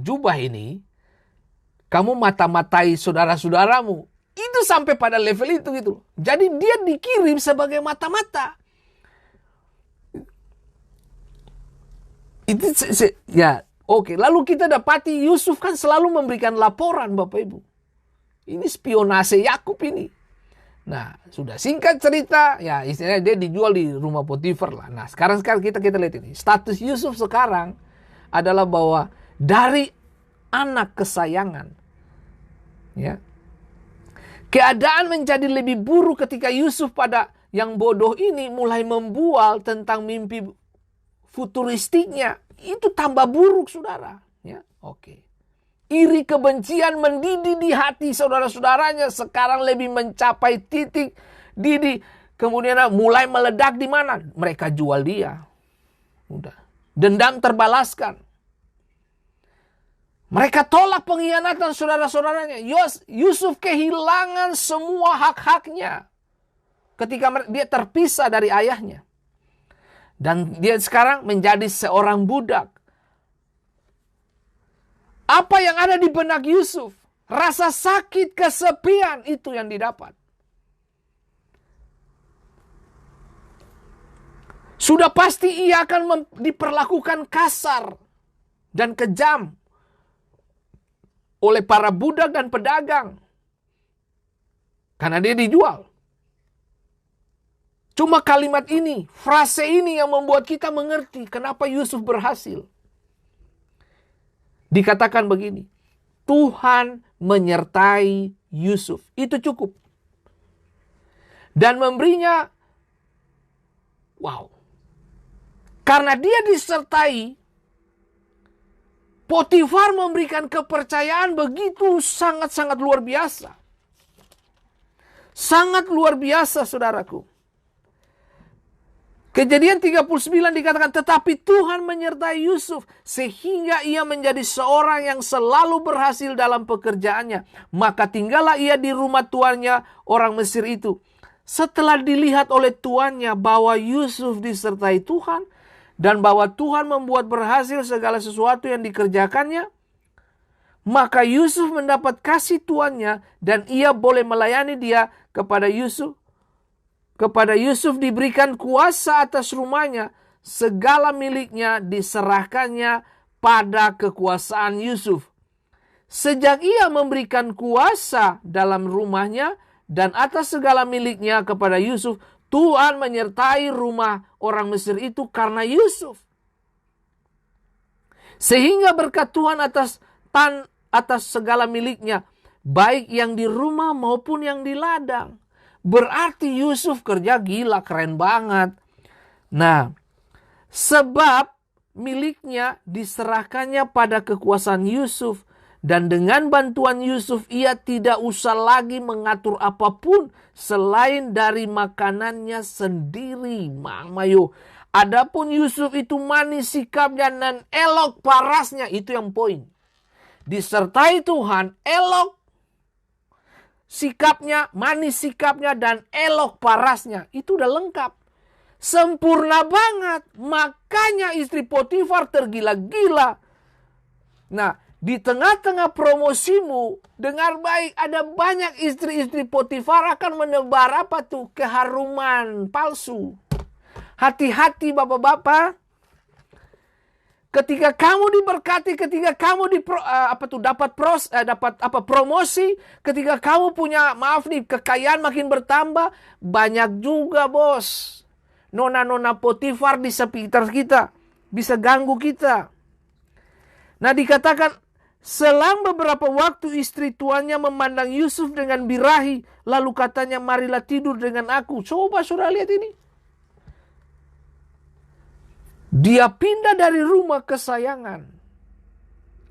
Speaker 1: jubah ini, kamu mata-matai saudara-saudaramu. Itu sampai pada level itu gitu. Jadi dia dikirim sebagai mata-mata. Itu oke. Lalu kita dapati Yusuf kan selalu memberikan laporan Bapak Ibu. Ini spionase Yakub ini. Nah, sudah singkat cerita, ya istilahnya dia dijual di rumah Potifar lah. Nah, sekarang kita lihat ini. Status Yusuf sekarang adalah bahwa dari anak kesayangan, ya, keadaan menjadi lebih buruk ketika Yusuf pada yang bodoh ini mulai membual tentang mimpi futuristiknya. Itu tambah buruk, saudara. Ya, oke. Iri kebencian mendidih di hati saudara-saudaranya sekarang lebih mencapai titik didih. Kemudian mulai meledak di mana? Mereka jual dia. Udah. Dendam terbalaskan. Mereka tolak pengkhianatan saudara-saudaranya. Yusuf kehilangan semua hak-haknya ketika dia terpisah dari ayahnya. Dan dia sekarang menjadi seorang budak. Apa yang ada di benak Yusuf? Rasa sakit, kesepian, itu yang didapat. Sudah pasti ia akan diperlakukan kasar dan kejam oleh para budak dan pedagang. Karena dia dijual. Cuma kalimat ini, frase ini yang membuat kita mengerti kenapa Yusuf berhasil. Dikatakan begini, Tuhan menyertai Yusuf. Itu cukup. Dan memberinya, karena dia disertai, Potifar memberikan kepercayaan begitu sangat-sangat luar biasa. Sangat luar biasa, saudaraku. Kejadian 39 dikatakan, tetapi Tuhan menyertai Yusuf sehingga ia menjadi seorang yang selalu berhasil dalam pekerjaannya. Maka tinggallah ia di rumah tuannya orang Mesir itu. Setelah dilihat oleh tuannya bahwa Yusuf disertai Tuhan dan bahwa Tuhan membuat berhasil segala sesuatu yang dikerjakannya, maka Yusuf mendapat kasih tuannya dan ia boleh melayani dia. Kepada Yusuf diberikan kuasa atas rumahnya, segala miliknya diserahkannya pada kekuasaan Yusuf. Sejak ia memberikan kuasa dalam rumahnya dan atas segala miliknya kepada Yusuf, Tuhan menyertai rumah orang Mesir itu karena Yusuf. Sehingga berkat Tuhan atas segala miliknya, baik yang di rumah maupun yang di ladang. Berarti Yusuf kerja gila, keren banget. Nah, sebab miliknya diserahkannya pada kekuasaan Yusuf. Dan dengan bantuan Yusuf, ia tidak usah lagi mengatur apapun selain dari makanannya sendiri. Mama yo. Adapun Yusuf itu manis sikapnya dan elok parasnya. Itu yang poin. Disertai Tuhan, elok sikapnya, manis sikapnya, dan elok parasnya. Itu udah lengkap. Sempurna banget. Makanya istri Potifar tergila-gila. Nah, di tengah-tengah promosimu, dengar baik, ada banyak istri-istri Potifar akan menebar apa tuh? Keharuman palsu. Hati-hati bapak-bapak. Ketika kamu diberkati, ketika kamu dapat promosi, ketika kamu punya kekayaan makin bertambah, banyak juga bos nona-nona Potifar di sekitar kita bisa ganggu kita. Nah, dikatakan selang beberapa waktu istri tuannya memandang Yusuf dengan birahi, lalu katanya, marilah tidur dengan aku. Coba saudara lihat ini. Dia pindah dari rumah kesayangan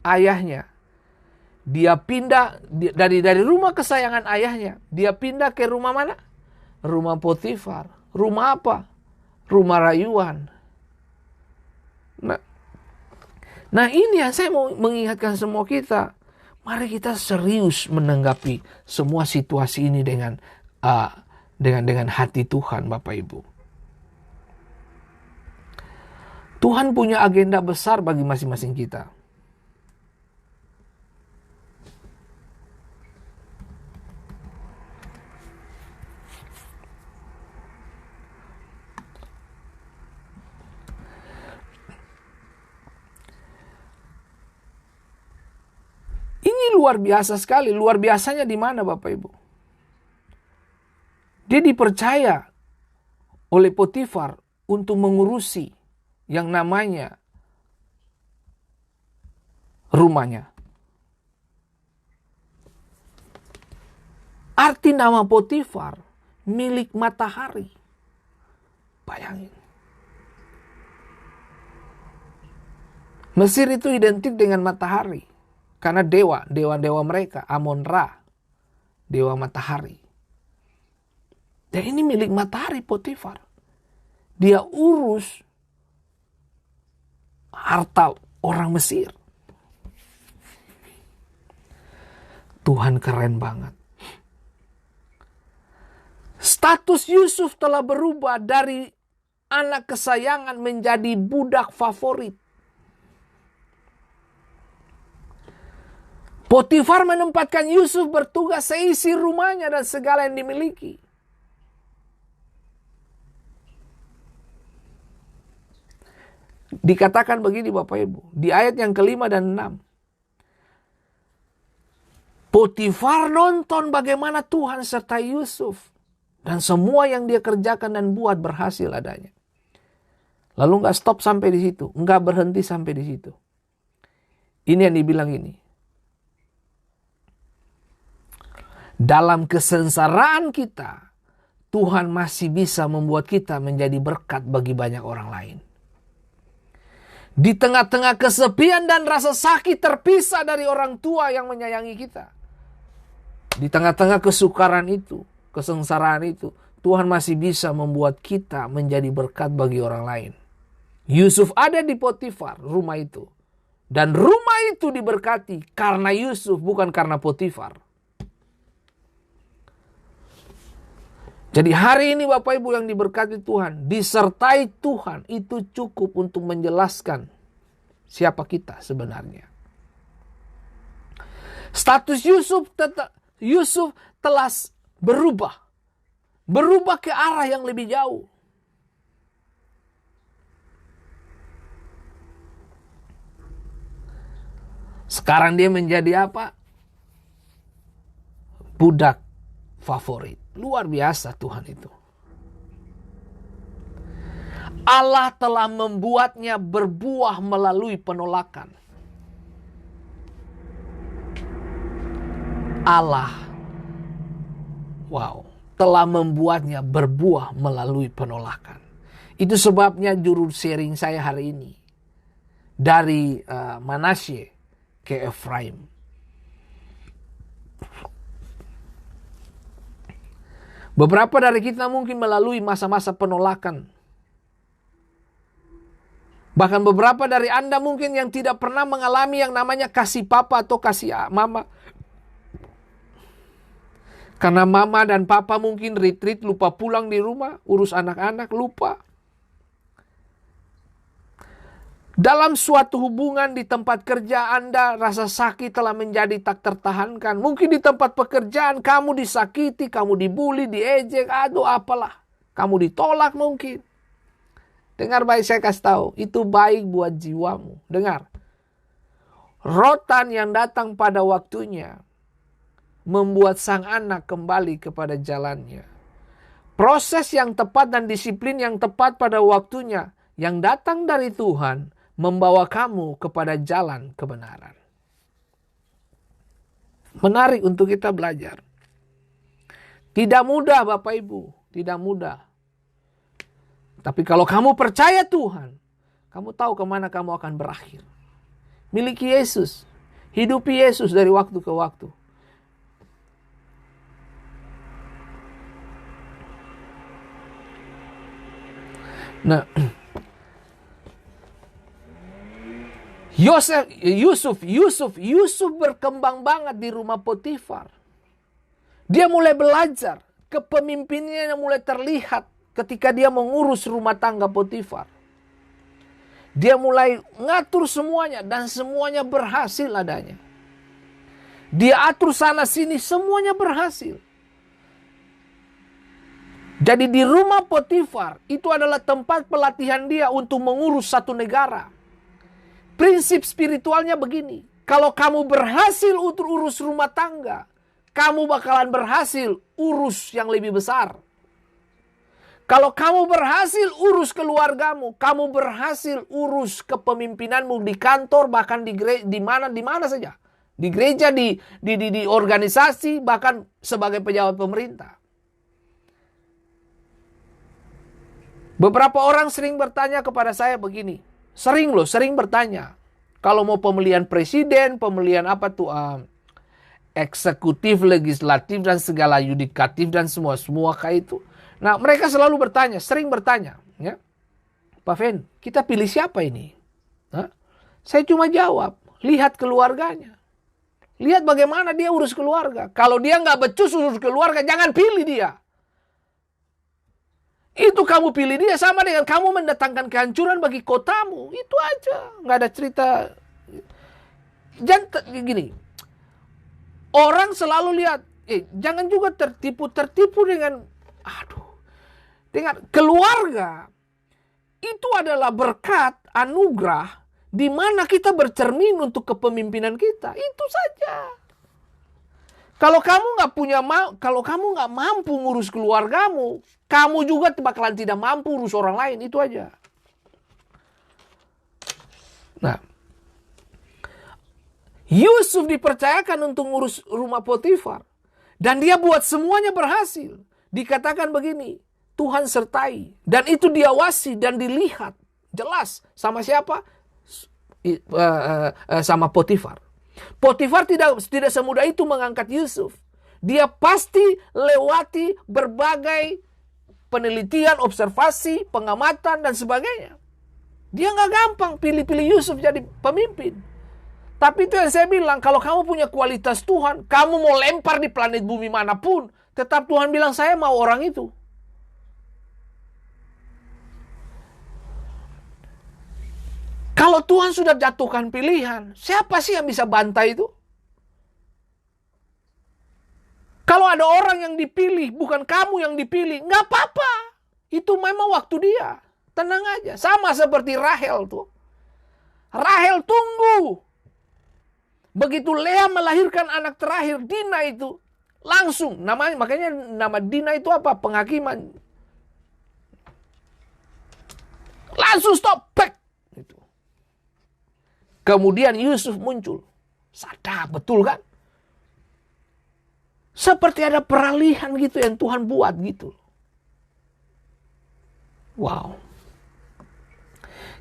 Speaker 1: ayahnya. Dia pindah dari rumah kesayangan ayahnya. Dia pindah ke rumah mana? Rumah Potifar. Rumah apa? Rumah rayuan. Nah ini yang saya mau mengingatkan semua kita. Mari kita serius menanggapi semua situasi ini dengan hati Tuhan, Bapak Ibu. Tuhan punya agenda besar bagi masing-masing kita. Ini luar biasa sekali. Luar biasanya di mana, Bapak Ibu? Dia dipercaya oleh Potifar untuk mengurusi yang namanya rumahnya. Arti nama Potifar, milik matahari. Bayangin. Mesir itu identik dengan matahari. Karena dewa mereka, Amon-Ra, dewa matahari. Dan ini milik matahari Potifar. Dia urus harta orang Mesir. Tuhan keren banget. Status Yusuf telah berubah dari anak kesayangan menjadi budak favorit. Potifar menempatkan Yusuf bertugas seisi rumahnya dan segala yang dimiliki. Dikatakan begini Bapak Ibu, di ayat yang ke-5 dan 6. Potifar nonton bagaimana Tuhan sertai Yusuf. Dan semua yang dia kerjakan dan buat berhasil adanya. Lalu gak stop sampai di situ. Gak berhenti sampai di situ. Ini yang dibilang ini. Dalam kesengsaraan kita, Tuhan masih bisa membuat kita menjadi berkat bagi banyak orang lain. Di tengah-tengah kesepian dan rasa sakit terpisah dari orang tua yang menyayangi kita. Di tengah-tengah kesukaran itu, kesengsaraan itu, Tuhan masih bisa membuat kita menjadi berkat bagi orang lain. Yusuf ada di Potifar, rumah itu. Dan rumah itu diberkati karena Yusuf, bukan karena Potifar. Jadi hari ini Bapak Ibu yang diberkati Tuhan, disertai Tuhan, itu cukup untuk menjelaskan siapa kita sebenarnya. Status Yusuf telah berubah. Berubah ke arah yang lebih jauh. Sekarang dia menjadi apa? Budak favorit. Luar biasa Tuhan itu. Allah telah membuatnya berbuah melalui penolakan. Allah, telah membuatnya berbuah melalui penolakan. Itu sebabnya juru sharing saya hari ini. Dari Manasye ke Efraim. Beberapa dari kita mungkin melalui masa-masa penolakan. Bahkan beberapa dari Anda mungkin yang tidak pernah mengalami yang namanya kasih papa atau kasih mama. Karena mama dan papa mungkin retreat, lupa pulang di rumah, urus anak-anak, lupa. Dalam suatu hubungan di tempat kerja Anda, rasa sakit telah menjadi tak tertahankan. Mungkin di tempat pekerjaan kamu disakiti, kamu dibully, diejek, apalah. Kamu ditolak mungkin. Dengar baik, saya kasih tahu, itu baik buat jiwamu. Dengar. Rotan yang datang pada waktunya membuat sang anak kembali kepada jalannya. Proses yang tepat dan disiplin yang tepat pada waktunya yang datang dari Tuhan membawa kamu kepada jalan kebenaran. Menarik untuk kita belajar. Tidak mudah Bapak Ibu, tidak mudah. Tapi kalau kamu percaya Tuhan, kamu tahu kemana kamu akan berakhir. Miliki Yesus, hidupi Yesus dari waktu ke waktu. Nah, Yusuf berkembang banget di rumah Potifar. Dia mulai belajar, kepemimpinannya mulai terlihat ketika dia mengurus rumah tangga Potifar. Dia mulai ngatur semuanya dan semuanya berhasil adanya. Dia atur sana sini, semuanya berhasil. Jadi di rumah Potifar itu adalah tempat pelatihan dia untuk mengurus satu negara. Prinsip spiritualnya begini. Kalau kamu berhasil untuk urus rumah tangga, kamu bakalan berhasil urus yang lebih besar. Kalau kamu berhasil urus keluargamu, kamu berhasil urus kepemimpinanmu di kantor, bahkan di mana saja. Di gereja, di organisasi, bahkan sebagai pejabat pemerintah. Beberapa orang sering bertanya kepada saya begini. Sering bertanya. Kalau mau pemilihan presiden, pemilihan eksekutif, legislatif, dan segala yudikatif, dan semua kayak itu. Nah, mereka selalu bertanya, sering bertanya. Ya, Pak Fen, kita pilih siapa ini? Hah? Saya cuma jawab, lihat keluarganya. Lihat bagaimana dia urus keluarga. Kalau dia nggak becus urus keluarga, jangan pilih dia. Itu kamu pilih dia sama dengan kamu mendatangkan kehancuran bagi kotamu. Itu aja. Nggak ada cerita. Jangan gini. Orang selalu lihat. Jangan juga tertipu dengan. Dengan keluarga. Itu adalah berkat, anugerah. Di mana kita bercermin untuk kepemimpinan kita. Itu saja. Kalau kamu nggak mampu ngurus keluargamu, kamu juga bakalan tidak mampu urus orang lain. Itu aja. Nah, Yusuf dipercayakan untuk ngurus rumah Potifar, dan dia buat semuanya berhasil. Dikatakan begini, Tuhan sertai, dan itu diawasi dan dilihat jelas sama siapa? Sama Potifar. Potifar tidak semudah itu mengangkat Yusuf. Dia pasti lewati berbagai penelitian, observasi, pengamatan, dan sebagainya. Dia nggak gampang pilih-pilih Yusuf jadi pemimpin. Tapi itu yang saya bilang, kalau kamu punya kualitas Tuhan, kamu mau lempar di planet bumi manapun, tetap Tuhan bilang, saya mau orang itu. Kalau Tuhan sudah jatuhkan pilihan, siapa sih yang bisa bantai itu? Kalau ada orang yang dipilih, bukan kamu yang dipilih, nggak apa-apa. Itu memang waktu dia. Tenang aja. Sama seperti Rahel tuh. Rahel tunggu. Begitu Lea melahirkan anak terakhir, Dina itu langsung namanya, makanya nama Dina itu apa? Penghakiman. Langsung stop, back. Itu. Kemudian Yusuf muncul. Sadar, betul kan? Seperti ada peralihan gitu yang Tuhan buat gitu. Wow.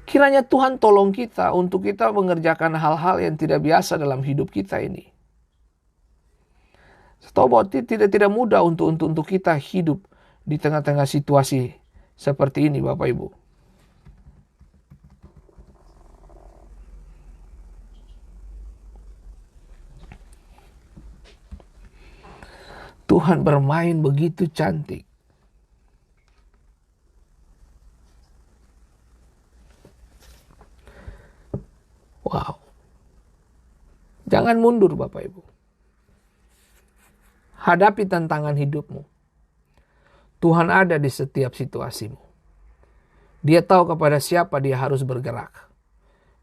Speaker 1: Kiranya Tuhan tolong kita untuk kita mengerjakan hal-hal yang tidak biasa dalam hidup kita ini. Setahu bahwa tidak mudah untuk kita hidup di tengah-tengah situasi seperti ini, Bapak Ibu. Tuhan bermain begitu cantik. Wow. Jangan mundur Bapak Ibu. Hadapi tantangan hidupmu. Tuhan ada di setiap situasimu. Dia tahu kepada siapa dia harus bergerak.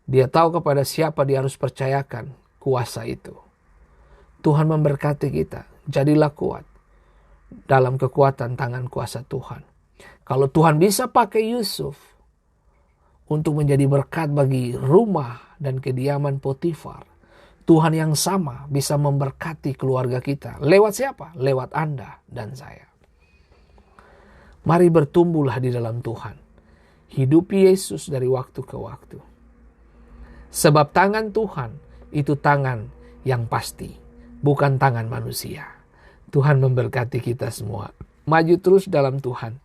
Speaker 1: Dia tahu kepada siapa dia harus percayakan kuasa itu. Tuhan memberkati kita. Jadilah kuat dalam kekuatan tangan kuasa Tuhan. Kalau Tuhan bisa pakai Yusuf untuk menjadi berkat bagi rumah dan kediaman Potifar, Tuhan yang sama bisa memberkati keluarga kita. Lewat siapa? Lewat Anda dan saya. Mari bertumbuhlah di dalam Tuhan. Hidupi Yesus dari waktu ke waktu. Sebab tangan Tuhan itu tangan yang pasti, bukan tangan manusia. Tuhan memberkati kita semua. Maju terus dalam Tuhan.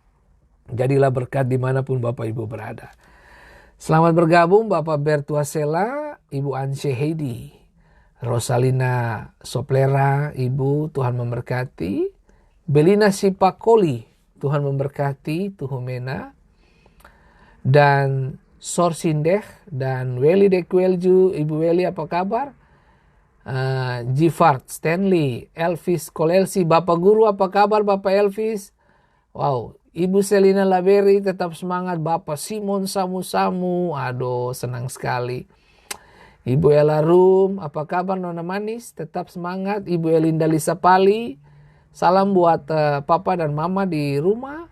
Speaker 1: Jadilah berkat dimanapun Bapak Ibu berada. Selamat bergabung Bapak Bertuasela, Ibu Anshe Heidi, Rosalina Soplera, Ibu, Tuhan memberkati. Belina Sipakoli, Tuhan memberkati. Tuhumena. Dan Sorsindeh dan Weli Dekwelju, Ibu Weli apa kabar? Jifart Stanley, Elvis Kolelsi, Bapak Guru apa kabar Bapak Elvis? Wow, Ibu Selina Laberi tetap semangat. Bapak Simon Samu-Samu, aduh senang sekali. Ibu Ella Rum, apa kabar Nona Manis? Tetap semangat. Ibu Elinda Lisa Pali, salam buat Papa dan Mama di rumah.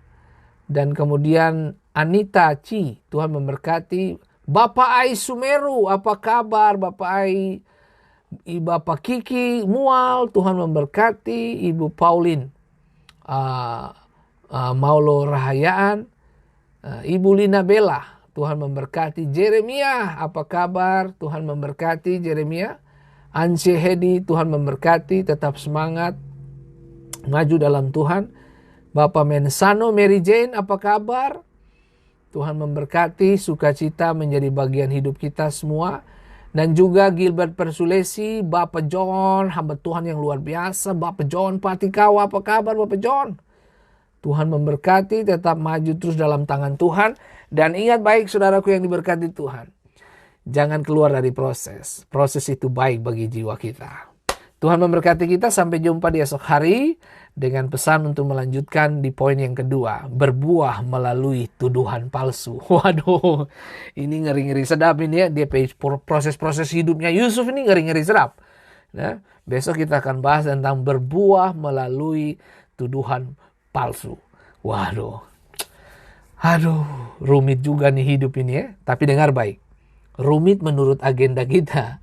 Speaker 1: Dan kemudian Anita Ci, Tuhan memberkati. Bapak Ai Sumeru, apa kabar Bapak Ai? Bapak Kiki Mual, Tuhan memberkati. Ibu Pauline Maulo Rahayaan, Ibu Lina Bella, Tuhan memberkati. Jeremia, apa kabar? Tuhan memberkati Jeremia. Anshe Hedi, Tuhan memberkati. Tetap semangat, maju dalam Tuhan. Bapak Mensano Mary Jane, apa kabar? Tuhan memberkati. Sukacita menjadi bagian hidup kita semua. Dan juga Gilbert Persulesi, Bapak John, hamba Tuhan yang luar biasa. Bapak John Patikawa, apa kabar Bapak John? Tuhan memberkati, tetap maju terus dalam tangan Tuhan. Dan ingat baik saudaraku yang diberkati Tuhan. Jangan keluar dari proses. Proses itu baik bagi jiwa kita. Tuhan memberkati kita, sampai jumpa di esok hari. Dengan pesan untuk melanjutkan di poin yang kedua. Berbuah melalui tuduhan palsu. Waduh, ini ngeri-ngeri sedap ini ya. Dia proses-proses hidupnya Yusuf ini ngeri-ngeri sedap. Nah, besok kita akan bahas tentang berbuah melalui tuduhan palsu. Waduh. Aduh, rumit juga nih hidup ini ya. Tapi dengar baik. Rumit menurut agenda kita.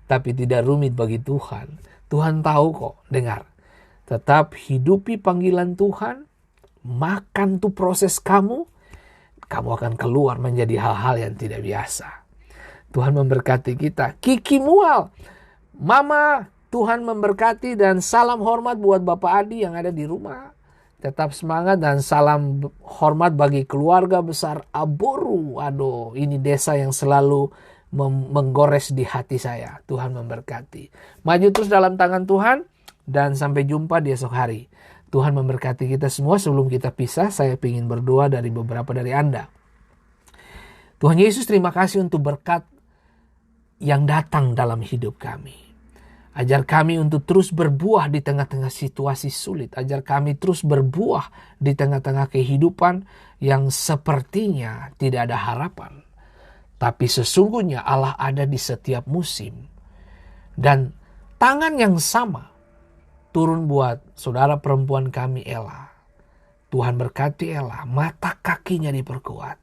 Speaker 1: Tapi tidak rumit bagi Tuhan. Tuhan tahu kok, dengar. Tetap hidupi panggilan Tuhan. Makan tuh proses kamu. Kamu akan keluar menjadi hal-hal yang tidak biasa. Tuhan memberkati kita. Kiki Mual. Mama, Tuhan memberkati dan salam hormat buat Bapak Adi yang ada di rumah. Tetap semangat dan salam hormat bagi keluarga besar Aboru. Aduh, ini desa yang selalu menggores di hati saya. Tuhan memberkati. Maju terus dalam tangan Tuhan dan sampai jumpa di esok hari. Tuhan memberkati kita semua. Sebelum kita pisah, saya ingin berdoa dari beberapa dari Anda. Tuhan Yesus, terima kasih untuk berkat yang datang dalam hidup kami. Ajar kami untuk terus berbuah di tengah-tengah situasi sulit. Ajar kami terus berbuah di tengah-tengah kehidupan yang sepertinya tidak ada harapan. Tapi sesungguhnya Allah ada di setiap musim. Dan tangan yang sama turun buat saudara perempuan kami Ella. Tuhan berkati Ella, mata kakinya diperkuat.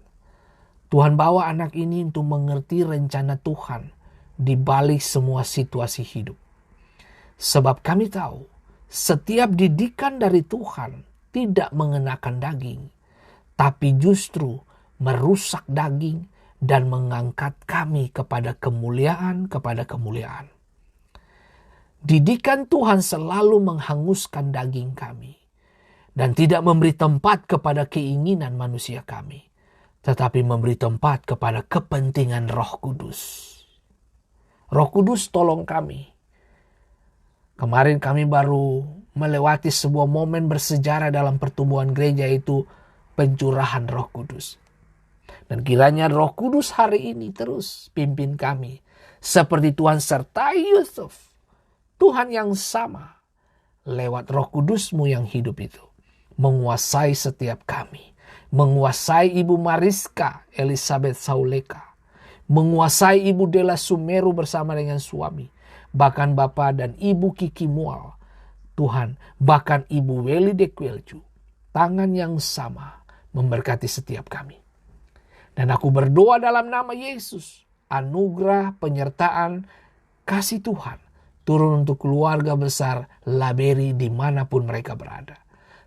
Speaker 1: Tuhan bawa anak ini untuk mengerti rencana Tuhan di balik semua situasi hidup. Sebab kami tahu setiap didikan dari Tuhan tidak mengenakan daging, tapi justru merusak daging dan mengangkat kami kepada kemuliaan. Didikan Tuhan selalu menghanguskan daging kami dan tidak memberi tempat kepada keinginan manusia kami, tetapi memberi tempat kepada kepentingan Roh Kudus. Roh Kudus tolong kami. Kemarin kami baru melewati sebuah momen bersejarah dalam pertumbuhan gereja, itu pencurahan Roh Kudus. Dan kiranya Roh Kudus hari ini terus pimpin kami. Seperti Tuhan sertai Yusuf. Tuhan yang sama lewat Roh Kudus-Mu yang hidup itu menguasai setiap kami. Menguasai Ibu Mariska Elizabeth Sauleka. Menguasai Ibu Della Sumeru bersama dengan suami. Bahkan Bapak dan Ibu Kiki Mual, Tuhan, bahkan Ibu Weli Dekwelju, tangan yang sama memberkati setiap kami. Dan aku berdoa dalam nama Yesus, anugerah, penyertaan, kasih Tuhan turun untuk keluarga besar Laberi dimanapun mereka berada.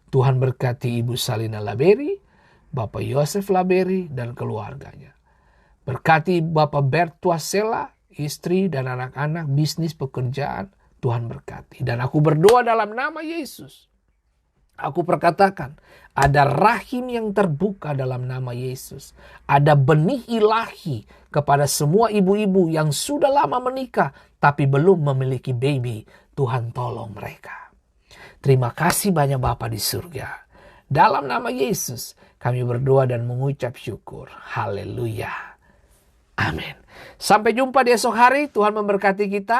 Speaker 1: Tuhan berkati Ibu Salina Laberi, Bapak Yosef Laberi dan keluarganya. Berkati Bapak Bertua Sela, istri dan anak-anak, bisnis, pekerjaan, Tuhan berkati. Dan aku berdoa dalam nama Yesus. Aku perkatakan, ada rahim yang terbuka dalam nama Yesus. Ada benih ilahi kepada semua ibu-ibu yang sudah lama menikah, tapi belum memiliki baby. Tuhan tolong mereka. Terima kasih banyak Bapa di surga. Dalam nama Yesus, kami berdoa dan mengucap syukur. Haleluya. Amin. Sampai jumpa di esok hari. Tuhan memberkati kita.